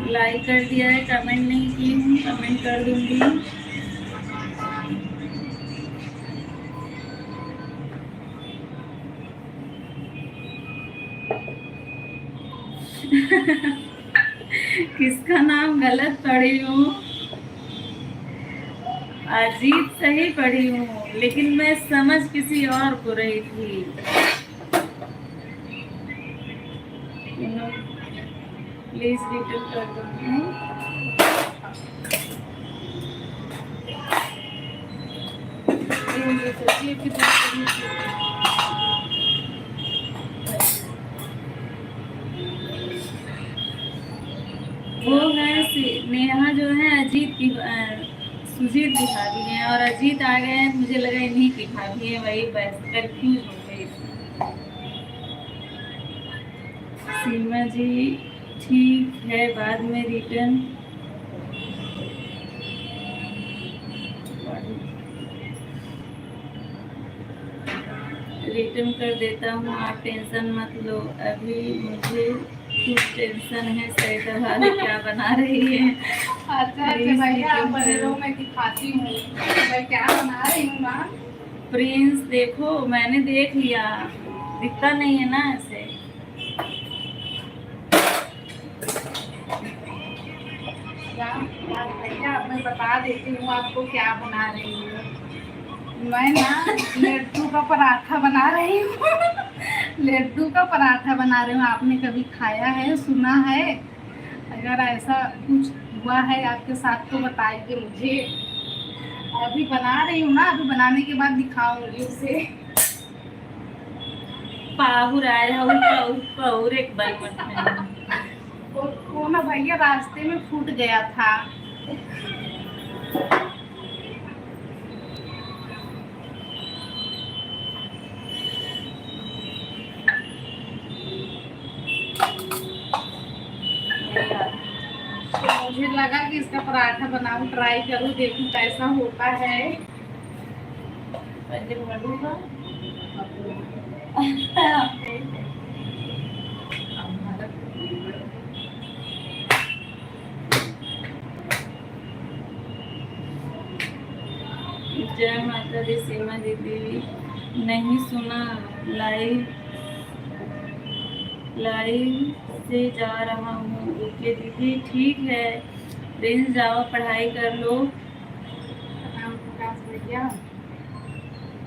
लाइक कर दिया है, कमेंट नहीं की हूँ, कमेंट कर दूंगी। किसका नाम गलत पढ़ी हूँ? अजीत सही पढ़ी हूँ, लेकिन मैं समझ किसी और को रही थी। प्लीज रिटर्न कर दूंगी। वो है नेहा जो है अजीत की, सुजीत की भाभी है, और अजीत आ गए हैं, मुझे लगा इन्हीं की भाभी है, वही बस कंफ्यूज हो गई। सीमा जी, ठीक है, बाद में रिटर्न कर देता हूँ, आप टेंशन मत लो। अभी मुझे कुछ टेंशन है, सही दवाई क्या बना रही है? अच्छा भैया, आप बने रहो, मैं दिखाती हूँ मैं क्या बना रही हूँ ना। प्रिंस देखो, मैंने देख लिया, दिखता नहीं है ना ऐसे। भैया मैं बता देती हूँ आपको क्या बना रही हूँ। मैं ना लड्डू का पराठा बना रही हूँ। लड्डू का पराठा बना रही हूँ। आपने कभी खाया है, सुना है? अगर ऐसा कुछ हुआ है आपके साथ तो बताइए मुझे। अभी बना रही हूँ ना, अभी बनाने के बाद दिखाऊंगी उसे। पाहुर आए हो, पाहुर पाहुर एक बार मत में। वो ना भैया रास्ते में फूट गया था। नहीं यार, तो मुझे लगा कि इसका पराठा बनाऊं, ट्राई करूं, देखूं कैसा होता है। पहले मडूंगा। जय माता दी सीमा दीदी। नहीं सुना। लाइव लाइव से जा रहा हूँ। ओके दीदी, ठीक है। प्लीज जाओ, पढ़ाई कर लो। प्रणाम प्रकाश भैया।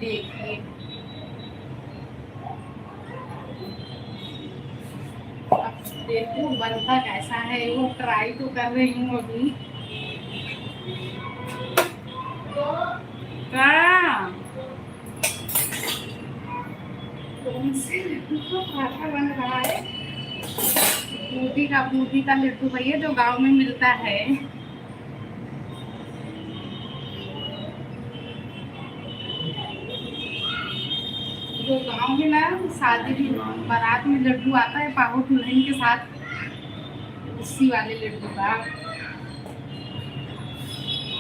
देखिए अब देखती हूँ बनता कैसा है, वो ट्राई तो कर रही हूँ अभी। हाँ, कौन से लड्डू का पराठा बन रहा है? बूंदी का लड्डू भैया, जो गांव में मिलता है। जो गांव में ना शादी भी बारात में लड्डू आता है पाहुर दुल्हन के साथ, उसी वाले लड्डू का।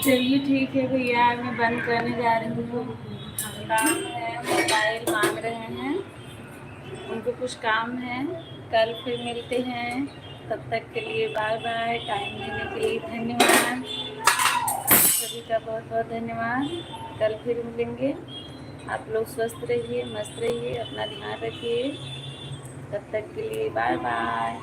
चलिए ठीक है भैया, मैं बंद करने जा रही हूँ। काम है, मोबाइल मांग रहे हैं, उनको कुछ काम है। कल फिर मिलते हैं। तब तक के लिए बाय बाय। टाइम देने के लिए धन्यवाद। सभी का बहुत बहुत धन्यवाद। कल फिर मिलेंगे। आप लोग स्वस्थ रहिए, मस्त रहिए, अपना ध्यान रखिए। तब तक के लिए बाय बाय।